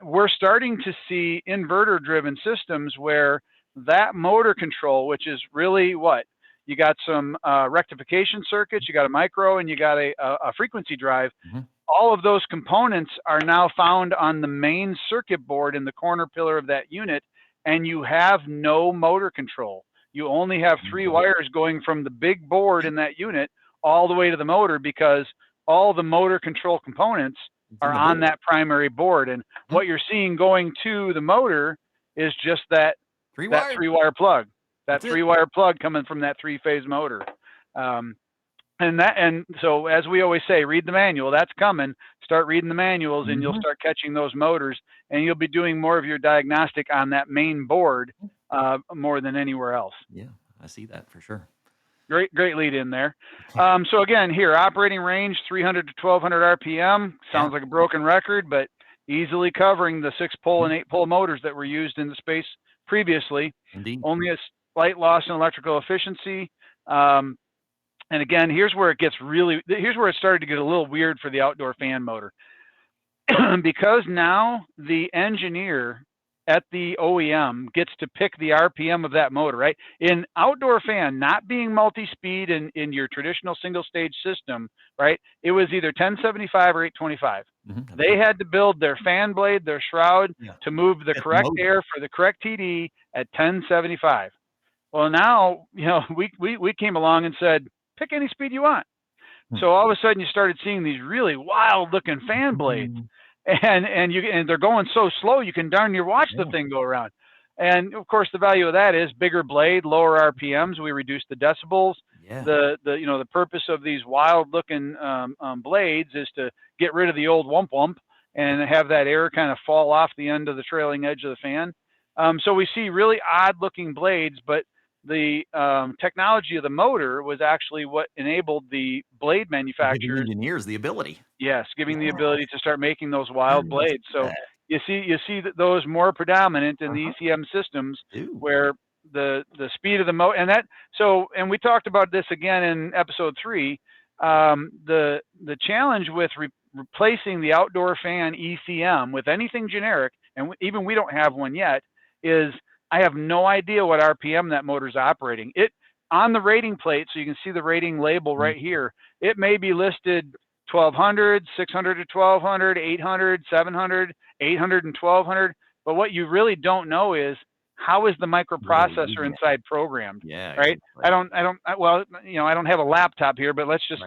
we're starting to see inverter-driven systems where that motor control, which is really what? You got some rectification circuits, you got a micro, and you got a frequency drive. All of those components are now found on the main circuit board in the corner pillar of that unit, and you have no motor control. You only have three wires going from the big board in that unit all the way to the motor, because all the motor control components
It's in
are
the
on
board.
that primary board. And what you're seeing going to the motor is just that
Three wires.
three-wire plug, that
That's it.
three-wire plug coming from that three-phase motor. And so, as we always say, read the manual. That's coming. Start reading the manuals, and you'll start catching those motors, and you'll be doing more of your diagnostic on that main board more than anywhere else.
Yeah, I see that for sure.
Great lead in there. So again, here, operating range 300 to 1200 RPM. Sounds like a broken record, but easily covering the 6-pole and 8-pole motors that were used in the space previously.
Indeed.
Only a slight loss in electrical efficiency. And again, here's where it started to get a little weird for the outdoor fan motor. Because now the engineer at the OEM gets to pick the RPM of that motor, right? In outdoor fan, not being multi-speed in your traditional single stage system, right? It was either 1075 or 825. They had to build their fan blade, their shroud to move the correct air for the correct TD at 1075. Well, now, we came along and said, pick any speed you want. So all of a sudden you started seeing these really wild looking fan blades, and they're going so slow you can darn near watch the thing go around. And of course the value of that is bigger blade, lower RPMs. We reduce the decibels. The purpose of these wild looking blades is to get rid of the old wump wump and have that air kind of fall off the end of the trailing edge of the fan. So we see really odd looking blades, but the technology of the motor was actually what enabled the blade manufacturers.
Giving engineers the ability.
Yes, giving the ability to start making those wild blades. So you see that those more predominant in the ECM systems, where the speed of the motor and we talked about this again in episode 3. The challenge with replacing the outdoor fan ECM with anything generic, and even we don't have one yet, is I have no idea what RPM that motor's operating. It on the rating plate, so you can see the rating label right here. It may be listed 1200, 600 to 1200, 800, 700, 800 and 1200. But what you really don't know is how is the microprocessor inside programmed? Right. I don't have a laptop here, but let's just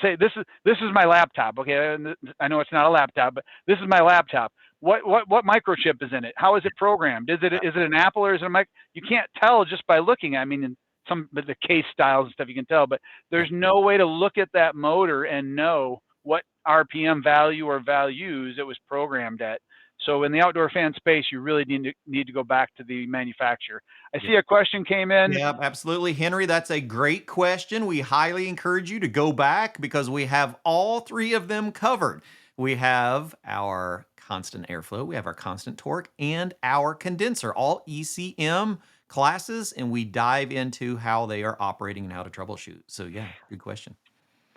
say this is my laptop. Okay. I know it's not a laptop, but this is my laptop. What microchip is in it? How is it programmed? Is it an Apple or is it a mic? You can't tell just by looking. I mean, in some of the case styles and stuff you can tell, but there's no way to look at that motor and know what RPM value or values it was programmed at. So in the outdoor fan space, you really need to go back to the manufacturer. I see a question came in.
Yeah, absolutely. Henry, that's a great question. We highly encourage you to go back because we have all 3 of them covered. We have our constant airflow, we have our constant torque, and our condenser, all ECM classes, and we dive into how they are operating and how to troubleshoot. So yeah, good question.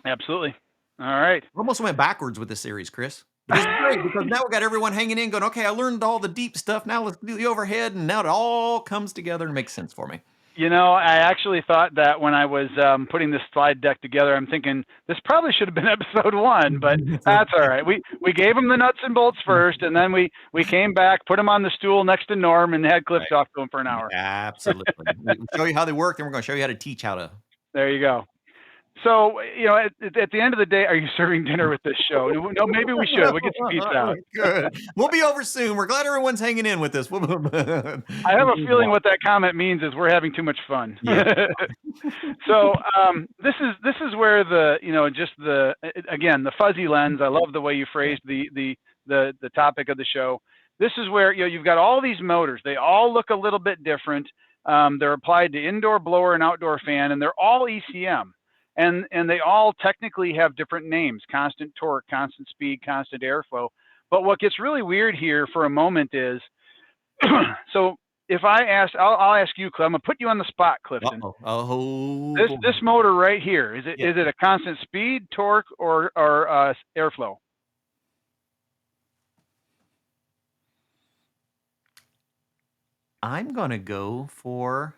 Absolutely. All right.
We almost went backwards with this series, Chris. But it's great because now we got everyone hanging in going, okay, I learned all the deep stuff. Now let's do the overhead. And now it all comes together and makes sense for me.
I actually thought that when I was putting this slide deck together, I'm thinking this probably should have been episode 1, but that's all right. We gave them the nuts and bolts first, and then we came back, put them on the stool next to Norm, and had Cliff talk to him for an hour.
Absolutely. We'll show you how they work, then we're going to show you how to teach how to.
There you go. So, at the end of the day, are you serving dinner with this show? No, maybe we should. We'll get some pizza out.
Good. We'll be over soon. We're glad everyone's hanging in with us.
I have a feeling what that comment means is we're having too much fun.
Yeah.
So this is where again, the fuzzy lens. I love the way you phrased the topic of the show. This is where you've got all these motors. They all look a little bit different. They're applied to indoor blower and outdoor fan, and they're all ECM. And they all technically have different names: constant torque, constant speed, constant airflow. But what gets really weird here for a moment is, so if I'll ask you, Cliff. I'm gonna put you on the spot, Clifton. This motor right here, is it a constant speed, torque, or airflow?
I'm gonna go for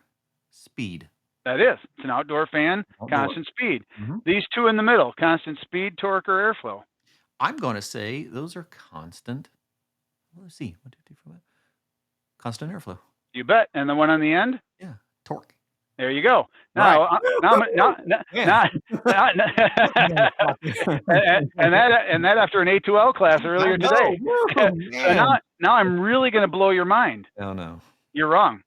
speed.
That is. It's an outdoor fan, constant speed. These 2 in the middle, constant speed, torque, or airflow.
I'm going to say those are constant. Let's see. 1, 2, 3, 4, 5. Constant airflow.
You bet. And the one on the end?
Yeah, torque.
There you go.
Right.
Now,
Yeah.
and that after an A2L class
I
earlier
know.
today.
Woo,
So
man.
now I'm really going to blow your mind.
Oh, no.
You're wrong.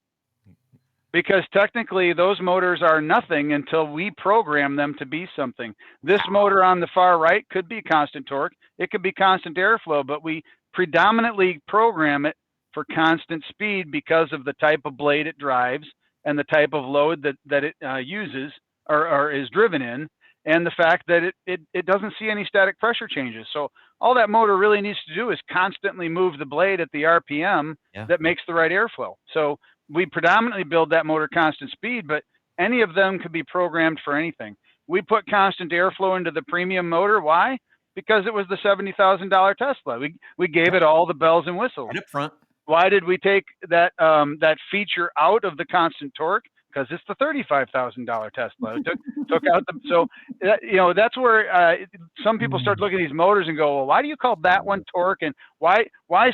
Because technically those motors are nothing until we program them to be something. This motor on the far right could be constant torque. It could be constant airflow, but we predominantly program it for constant speed because of the type of blade it drives and the type of load that it uses or is driven in, and the fact that it doesn't see any static pressure changes. So all that motor really needs to do is constantly move the blade at the RPM that makes the right airflow. So we predominantly build that motor constant speed, but any of them could be programmed for anything. We put constant airflow into the premium motor. Why? Because it was the $70,000 Tesla. We gave it all the bells and whistles.
Right up front.
Why did we take that that feature out of the constant torque? Because it's the $35,000 Tesla. It took out the, so you know, that's where some people start looking at these motors and go, well, why do you call that one torque, and why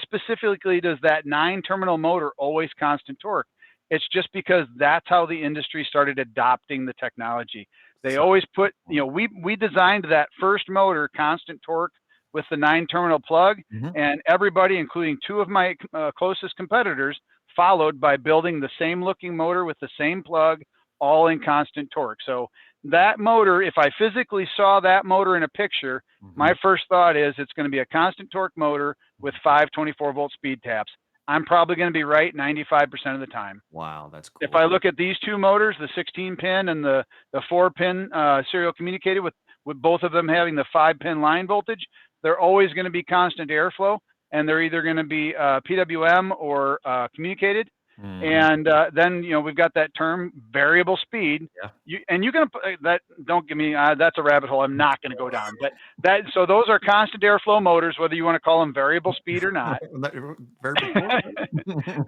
specifically does that 9-terminal motor always constant torque? It's just because that's how the industry started adopting the technology. They always put, you know, we designed that first motor constant torque with the 9-terminal plug, and everybody, including 2 of my closest competitors, followed by building the same looking motor with the same plug, all in constant torque. So that motor, if I physically saw that motor in a picture, my first thought is it's going to be a constant torque motor with 5 24-volt speed taps. I'm probably going to be right 95% of the time.
Wow, that's cool.
If I look at these 2 motors, the 16-pin and the 4-pin serial communicated with both of them having the 5-pin line voltage, they're always going to be constant airflow, and they're either going to be PWM or communicated. And then, you know, we've got that term variable speed. You can that, don't give me that's a rabbit hole I'm not going to go down. But that, so those are constant airflow motors, whether you want to call them variable speed or not.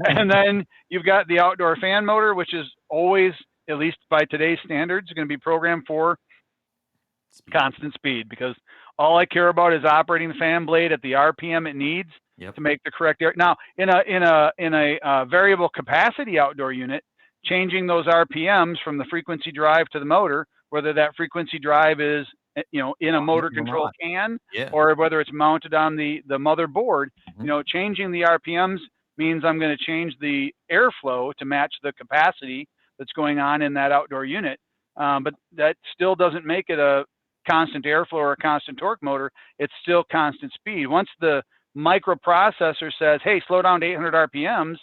And then you've got the outdoor fan motor, which is always, at least by today's standards, going to be programmed for constant speed, because all I care about is operating the fan blade at the RPM it needs to make the correct air. Now, in a variable capacity outdoor unit, changing those RPMs from the frequency drive to the motor, whether that frequency drive is, you know, in a motor control can, or whether it's mounted on the motherboard, you know, changing the RPMs means I'm going to change the airflow to match the capacity that's going on in that outdoor unit. But that still doesn't make it a constant airflow or a constant torque motor. It's still constant speed. Once the microprocessor says, hey, slow down to 800 RPMs,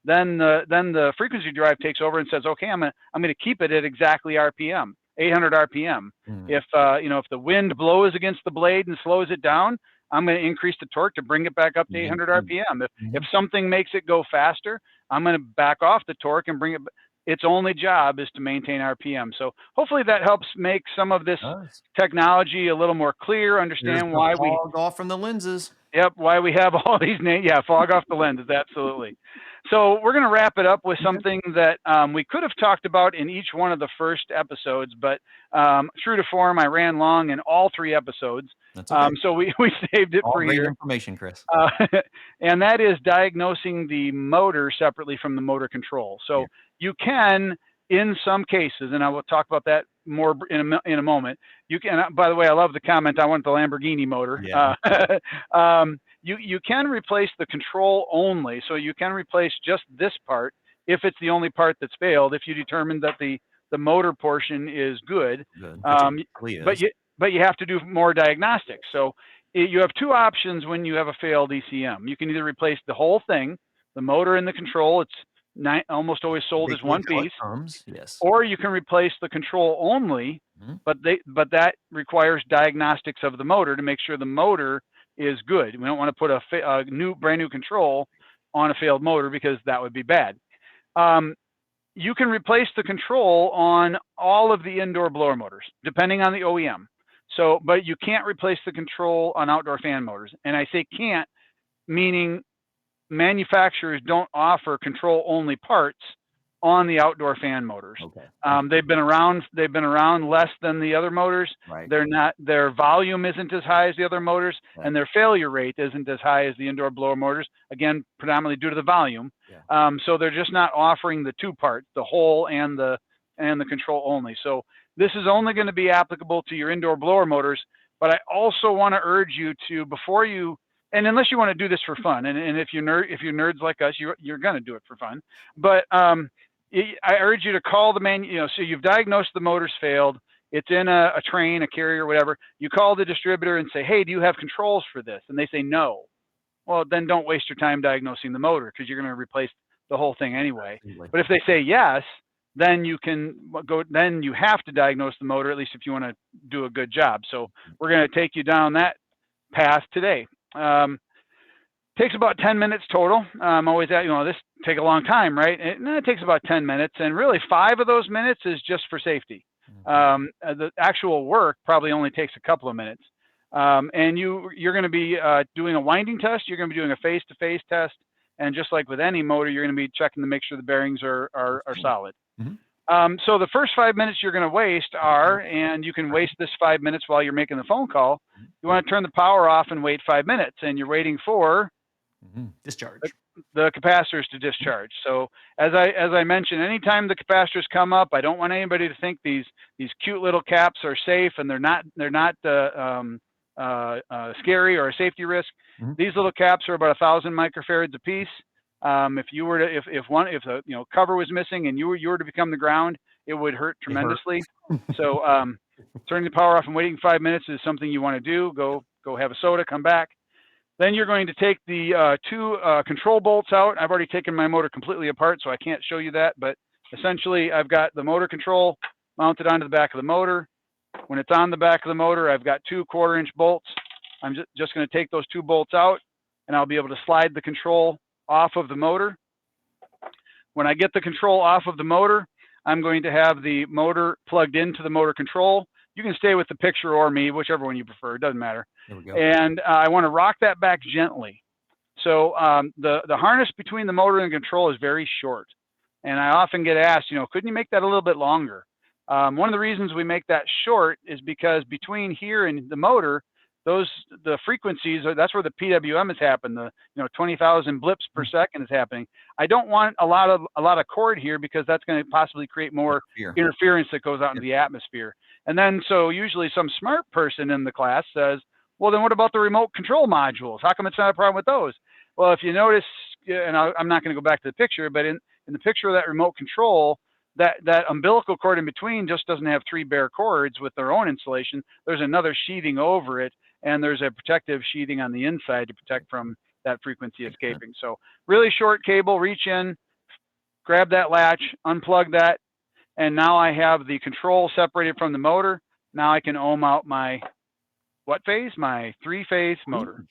then the frequency drive takes over and says, okay, I'm going to keep it at exactly RPM, 800 RPM. If you know, if the wind blows against the blade and slows it down, I'm going to increase the torque to bring it back up to 800 RPM. If something makes it go faster, I'm going to back off the torque and bring it. Its only job is to maintain RPM. So hopefully that helps make some of this technology a little more clear. Understand why we
fog off from the lenses.
Yep, why we have all these names. Yeah, fog off the lenses, absolutely. So we're going to wrap it up with something that we could have talked about in each one of the first episodes, but true to form, I ran long in all 3 episodes. That's okay. So we saved it for
great
here.
Information, Chris.
And that is diagnosing the motor separately from the motor control. So you can, in some cases, and I will talk about that more in a moment. You can, by the way, I love the comment. I want the Lamborghini motor. You can replace the control only. So you can replace just this part if it's the only part that's failed, if you determine that the motor portion is good. But you have to do more diagnostics. So you have 2 options when you have a failed ECM. You can either replace the whole thing, the motor and the control. It's almost always sold as one piece. Or you can replace the control only, but that requires diagnostics of the motor to make sure the motor is good. We don't want to put a brand new control on a failed motor, because that would be bad. You can replace the control on all of the indoor blower motors, depending on the OEM. So, but you can't replace the control on outdoor fan motors. And I say can't, meaning manufacturers don't offer control only parts on the outdoor fan motors.
Okay.
They've been around less than the other motors.
Right.
Their volume isn't as high as the other motors,
Right.
and their failure rate isn't as high as the indoor blower motors, again, predominantly due to the volume.
Yeah.
So they're just not offering the two parts, the whole and the control only. So this is only going to be applicable to your indoor blower motors, but I also want to urge you to, before you, and unless you want to do this for fun, and if you're nerds like us, you're going to do it for fun, but I urge you to call the so you've diagnosed the motor's failed, it's in a train, a carrier, whatever. You call the distributor and say, hey, do you have controls for this? And they say no. Well, then don't waste your time diagnosing the motor, because you're going to replace the whole thing anyway.
Absolutely.
But if they say yes, then you can go, then you have to diagnose the motor, at least if you want to do a good job. So we're going to take you down that path today. Takes about 10 minutes total. I'm always at, this take a long time, right? It takes about 10 minutes, and really 5 of those minutes is just for safety. The actual work probably only takes a couple of minutes. And you're going to be doing a winding test. You're going to be doing a face-to-face test. And just like with any motor, you're going to be checking to make sure the bearings are solid.
Mm-hmm.
So the first 5 minutes you're going to waste are, and you can waste this 5 minutes while you're making the phone call. You want to turn the power off and wait 5 minutes, and you're waiting for
discharge.
The capacitors to discharge. So as I mentioned, anytime the capacitors come up, I don't want anybody to think these cute little caps are safe and they're not scary or a safety risk.
Mm-hmm.
These little caps are about 1,000 microfarads a piece. If you were to, if the cover was missing and you were to become the ground, it would hurt tremendously. So turning the power off and waiting 5 minutes is something you want to do. Go have a soda, come back. Then you're going to take the 2 control bolts out. I've already taken my motor completely apart, so I can't show you that. But essentially, I've got the motor control mounted onto the back of the motor. When it's on the back of the motor, I've got 2 1/4-inch bolts. I'm just going to take those 2 bolts out, and I'll be able to slide the control off of the motor. When I get the control off of the motor, I'm going to have the motor plugged into the motor control. You can stay with the picture or me, whichever one you prefer. It doesn't matter.
There we go.
And I want to rock that back gently. So the harness between the motor and the control is very short. And I often get asked, couldn't you make that a little bit longer? One of the reasons we make that short is because between here and the motor, the frequencies that's where the PWM is happening. The 20,000 blips per second is happening. I don't want a lot of cord here, because that's going to possibly create more interference that goes out into the atmosphere. And then so usually some smart person in the class says, well, then what about the remote control modules? How come it's not a problem with those? Well, if you notice, and I'm not going to go back to the picture, but in the picture of that remote control, that umbilical cord in between just doesn't have 3 bare cords with their own insulation. There's another sheathing over it, and there's a protective sheathing on the inside to protect from that frequency escaping. So really short cable, reach in, grab that latch, unplug that, and now I have the control separated from the motor. Now I can ohm out my what phase? My 3-phase motor.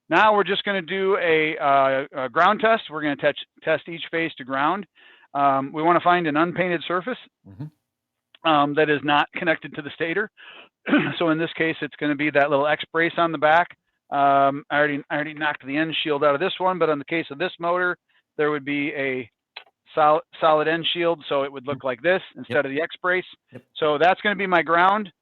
Now we're just going to do a ground test. We're going to test each phase to ground. We want to find an unpainted surface that is not connected to the stator. So in this case, it's going to be that little X brace on the back. I already knocked the end shield out of this one, but in the case of this motor, there would be a solid end shield, so it would look like this instead of the X brace. So that's going to be my ground.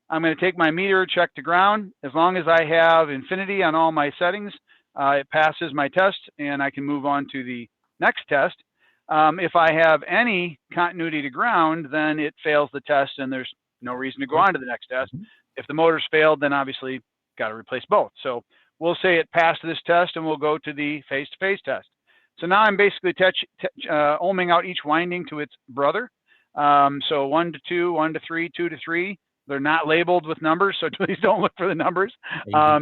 I'm going to take my meter, check to ground. As long as I have infinity on all my settings, it passes my test, and I can move on to the next test. If I have any continuity to ground, then it fails the test, and there's no reason to go on to the next test. If the motor's failed, then obviously got to replace both. So we'll say it passed this test, and we'll go to the face-to-face test. So now I'm basically ohming out each winding to its brother. So 1 to 2, 1 to 3, 2 to 3. They're not labeled with numbers, so please don't look for the numbers.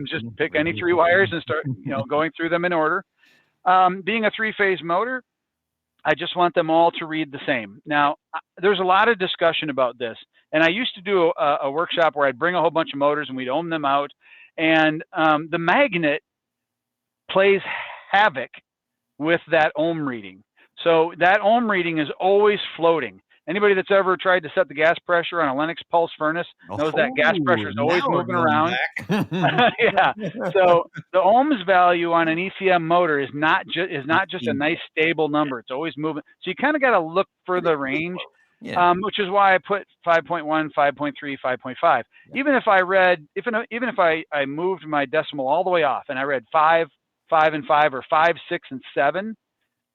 Just pick any 3 wires and start going through them in order. Being a 3-phase motor, I just want them all to read the same. Now, there's a lot of discussion about this, and I used to do a workshop where I'd bring a whole bunch of motors and we'd ohm them out, and the magnet plays havoc with that ohm reading. So that ohm reading is always floating. Anybody that's ever tried to set the gas pressure on a Lennox pulse furnace knows that gas pressure is always
now we're
moving
going
around.
back.
Yeah. So the ohms value on an ECM motor is not just a nice stable number. It's always moving. So you kind of got to look for the range,
Yeah.
which is why I put 5.1, 5.3, 5.5. Even if I moved my decimal all the way off and I read 5, 5 and 5, or 5, 6 and 7,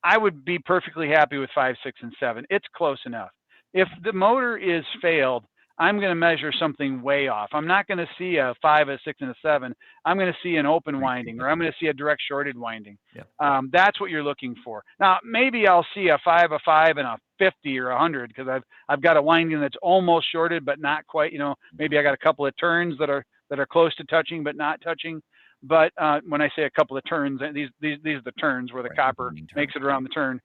I would be perfectly happy with 5, 6 and 7. It's close enough. If the motor is failed, I'm going to measure something way off. I'm not going to see a 5, a 6, and a 7. I'm going to see an open winding, or I'm going to see a direct shorted winding.
Yeah.
That's what you're looking for. Now, maybe I'll see a 5, and a 50 or 100 because I've got a winding that's almost shorted but not quite. Maybe I got a couple of turns that are close to touching but not touching. But when I say a couple of turns, these are the turns where the copper makes it around the turn.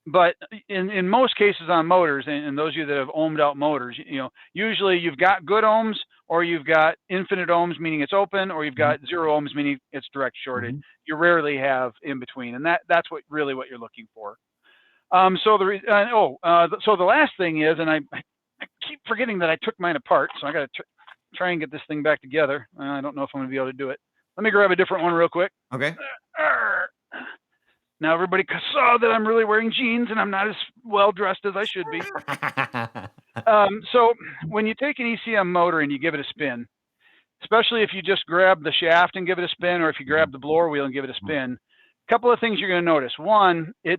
But in most cases on motors, and those of you that have ohmed out motors, usually you've got good ohms, or you've got infinite ohms, meaning it's open, or you've got 0 ohms, meaning it's direct shorted. You rarely have in between, and that's really what you're looking for. So the last thing is, and I keep forgetting that I took mine apart, so I got to try and get this thing back together. I don't know if I'm going to be able to do it. Let me grab a different one real quick.
Okay.
Now everybody saw that I'm really wearing jeans and I'm not as well dressed as I should be. So when you take an ECM motor and you give it a spin, especially if you just grab the shaft and give it a spin, or if you grab the blower wheel and give it a spin, a couple of things you're going to notice. One, it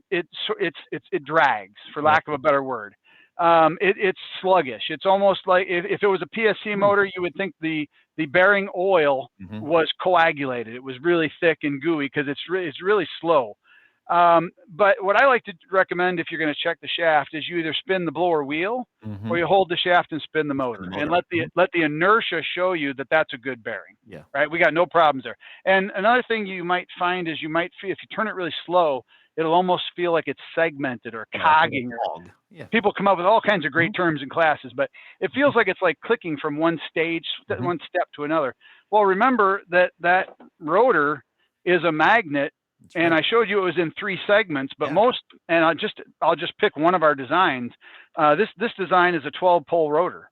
drags, for lack of a better word. It's sluggish. It's almost like if it was a PSC motor, you would think the bearing oil was coagulated. It was really thick and gooey because it's really slow. But what I like to recommend if you're going to check the shaft is you either spin the blower wheel or you hold the shaft and spin the motor, and let the inertia show you that that's a good bearing.
Yeah.
Right. We got no problems there. And another thing you might find is if you turn it really slow, it'll almost feel like it's segmented or cogging. People come up with all kinds of great terms in classes, but it feels like it's like clicking from one one step to another. Well, remember that rotor is a magnet. And I showed you it was in 3 segments, but I'll just pick one of our designs. This design is a 12-pole rotor.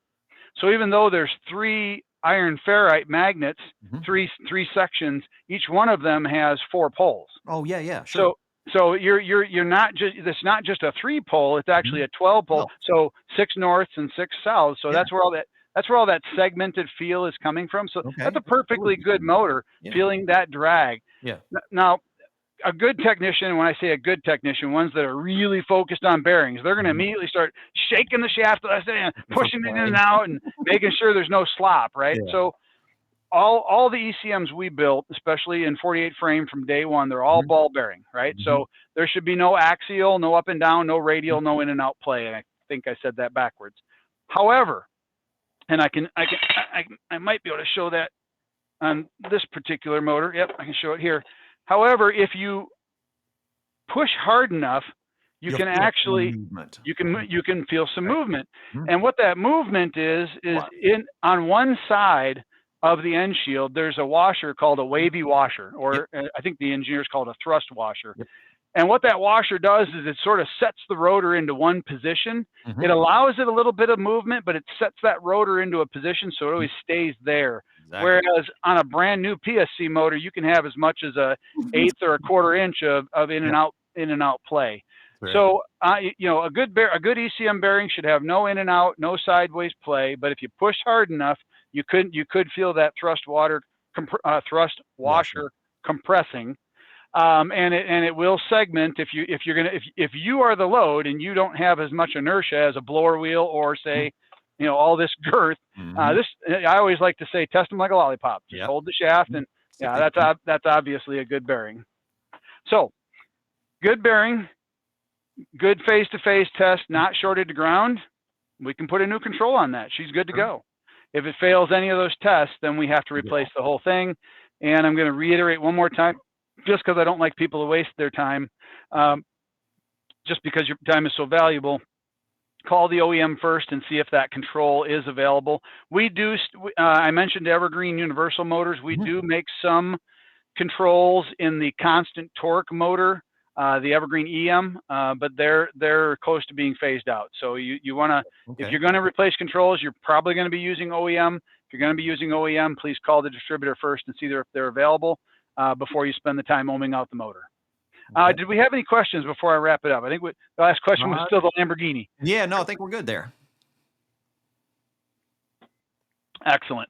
So even though there's 3 iron ferrite magnets, three sections, each one of them has 4 poles.
Oh yeah, sure.
So you're not just, it's not just a 3-pole, it's actually a 12-pole.
No.
So 6 norths and 6 souths. So that's where all that segmented feel is coming from. So that's a perfectly good motor, feeling that drag.
Yeah.
Now, a good technician, when I say a good technician, ones that are really focused on bearings, they're going to immediately start shaking the shaft, pushing it in and out, and making sure there's no slop, right?
Yeah.
So all the ECMs we built, especially in 48 frame from day one, they're all ball bearing, right? So there should be no axial, no up and down, no radial, no in and out play. I think I said that backwards. However, and I might be able to show that on this particular motor. Yep, I can show it here. However, if you push hard enough, you can actually you can feel some movement. And what that movement is on one side of the end shield, there's a washer called a wavy washer, or I think the engineers call it a thrust washer. And what that washer does is it sort of sets the rotor into one position. It allows it a little bit of movement, but it sets that rotor into a position so it always stays there. Exactly. Whereas on a brand new PSC motor, you can have as much as a 1/8 or a 1/4 inch of in and out play. Right. So a good ECM bearing should have no in and out, no sideways play. But if you push hard enough, you could feel that thrust washer compressing. And it will segment if you are the load and you don't have as much inertia as a blower wheel or say, all this girth. I always like to say, test them like a lollipop. Just hold the shaft, and that's obviously a good bearing. So, good bearing, good face-to-face test, not shorted to ground. We can put a new control on that. She's good to go. If it fails any of those tests, then we have to replace the whole thing. And I'm going to reiterate one more time, just because I don't like people to waste their time, just because your time is so valuable. Call the OEM first and see if that control is available. We do, I mentioned Evergreen Universal Motors. We do make some controls in the constant torque motor the Evergreen EM, but they're close to being phased out. So you want to, if
Okay.
you're going to replace controls, you're probably going to be using OEM. If you're going to be using OEM, please call the distributor first and see if they're available before you spend the time ohming out the motor.
Okay.
Did we have any questions before I wrap it up? I think the last question was still the Lamborghini.
Yeah, no, I think we're good there.
Excellent.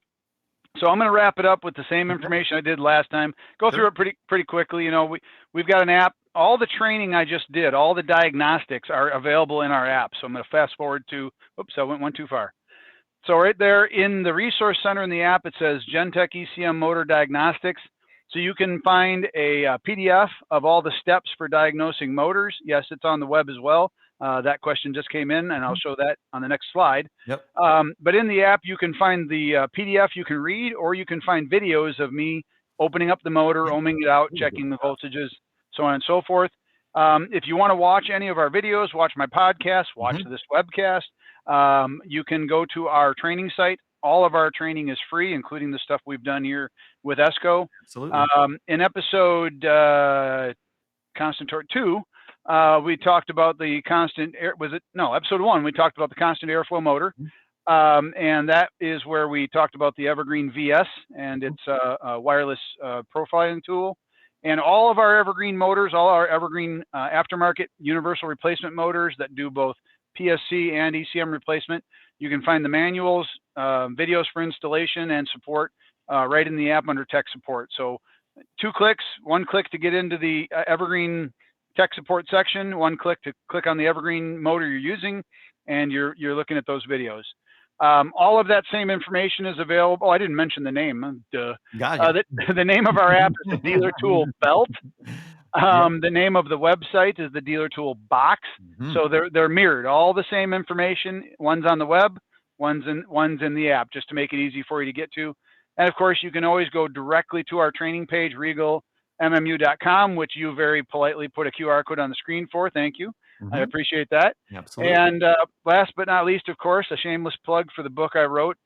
So I'm going to wrap it up with the same information I did last time. Go through it pretty quickly. You know, we've got an app. All the training I just did, all the diagnostics are available in our app. So I'm going to fast forward to, oops, I went one too far. So right there in the resource center in the app, it says Gentech ECM Motor Diagnostics. So you can find a PDF of all the steps for diagnosing motors. Yes, it's on the web as well. That question just came in, and I'll show that on the next slide.
Yep.
But in the app, you can find the PDF you can read, or you can find videos of me opening up the motor, ohming it out, checking the voltages, so on and so forth. If you want to watch any of our videos, watch my podcast, watch this webcast, you can go to our training site. All of our training is free, including the stuff we've done here with ESCO.
Absolutely.
In episode Constant Torque 2, we talked about the constant air, episode 1, we talked about the constant airflow motor. And that is where we talked about the Evergreen VS and its wireless profiling tool. And all of our Evergreen motors, all our Evergreen aftermarket universal replacement motors that do both PSC and ECM replacement, you can find the manuals, videos for installation and support right in the app under tech support. So 2 clicks, 1 click to get into the Evergreen tech support section, 1 click to click on the Evergreen motor you're using, and you're looking at those videos. All of that same information is available. I didn't mention the name. The name of our app is the Dealer Tool Belt. The name of the website is the Dealer Tool Box. So they're mirrored. All the same information. One's on the web, one's in the app, just to make it easy for you to get to. And of course, you can always go directly to our training page, regalmmu.com, which you very politely put a QR code on the screen for. Thank you. I appreciate that.
Absolutely.
And last but not least, of course, a shameless plug for the book I wrote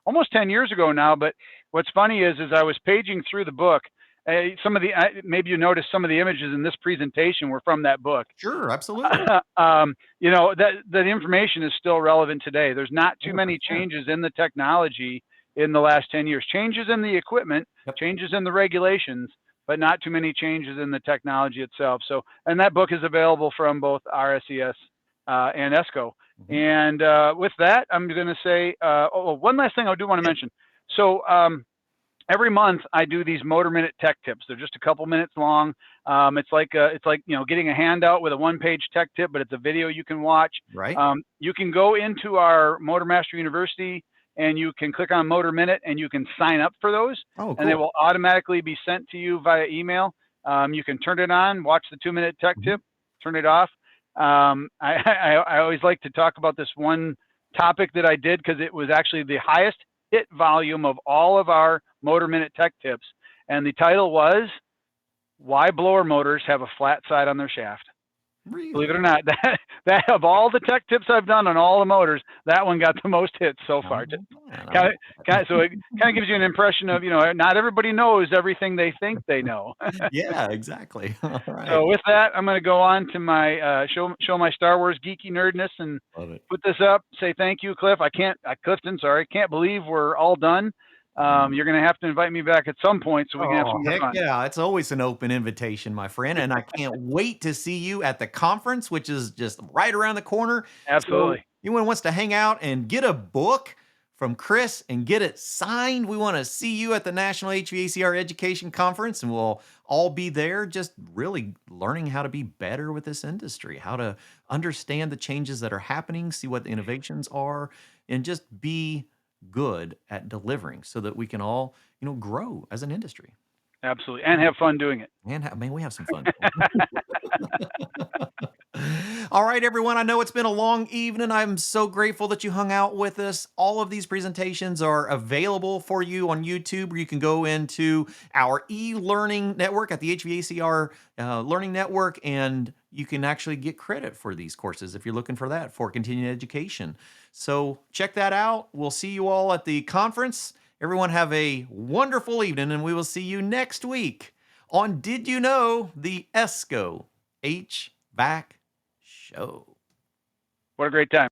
almost 10 years ago now. But what's funny is I was paging through the book. Maybe you noticed some of the images in this presentation were from that book.
Sure, absolutely.
You know, that information is still relevant today. There's not too many changes in the technology in the last 10 years. Changes in the equipment, changes in the regulations, but not too many changes in the technology itself. So, and that book is available from both RSES and ESCO. And with that, I'm going to say, one last thing I do want to mention. So every month I do these Motor Minute Tech Tips. They're just a couple minutes long. It's like you know, getting a handout with a 1-page tech tip, but it's a video you can watch.
Right.
You can go into our Motor Master University and you can click on Motor Minute and you can sign up for those.
Oh, cool.
And they will automatically be sent to you via email. You can turn it on, watch the 2-minute tech tip, turn it off. I always like to talk about this one topic that I did because it was actually the highest hit volume of all of our Motor Minute Tech Tips. And the title was, Why Blower Motors Have a Flat Side on Their Shaft.
Really?
Believe it or not, that of all the tech tips I've done on all the motors, that one got the most hits so far. So it kind of gives you an impression of, you know, not everybody knows everything they think they know.
Yeah, exactly. All right.
So with that, I'm going to go on to my show my Star Wars geeky nerdness and put this up. Say thank you, Cliff. Clifton, sorry. Can't believe we're all done. You're going to have to invite me back at some point so we can have some more fun.
Yeah, it's always an open invitation, my friend, and I can't wait to see you at the conference, which is just right around the corner.
Absolutely.
So anyone wants to hang out and get a book from Chris and get it signed, we want to see you at the National HVACR Education Conference, and we'll all be there just really learning how to be better with this industry, how to understand the changes that are happening, see what the innovations are, and just be good at delivering so that we can all, you know, grow as an industry.
Absolutely. And have fun doing it.
And we have some fun. All right, everyone. I know it's been a long evening. I'm so grateful that you hung out with us. All of these presentations are available for you on YouTube, where you can go into our e-learning network at the HVACR Learning Network, and you can actually get credit for these courses if you're looking for that for continuing education. So check that out. We'll see you all at the conference. Everyone have a wonderful evening, and we will see you next week on Did You Know, the ESCO HVAC Show.
What a great time.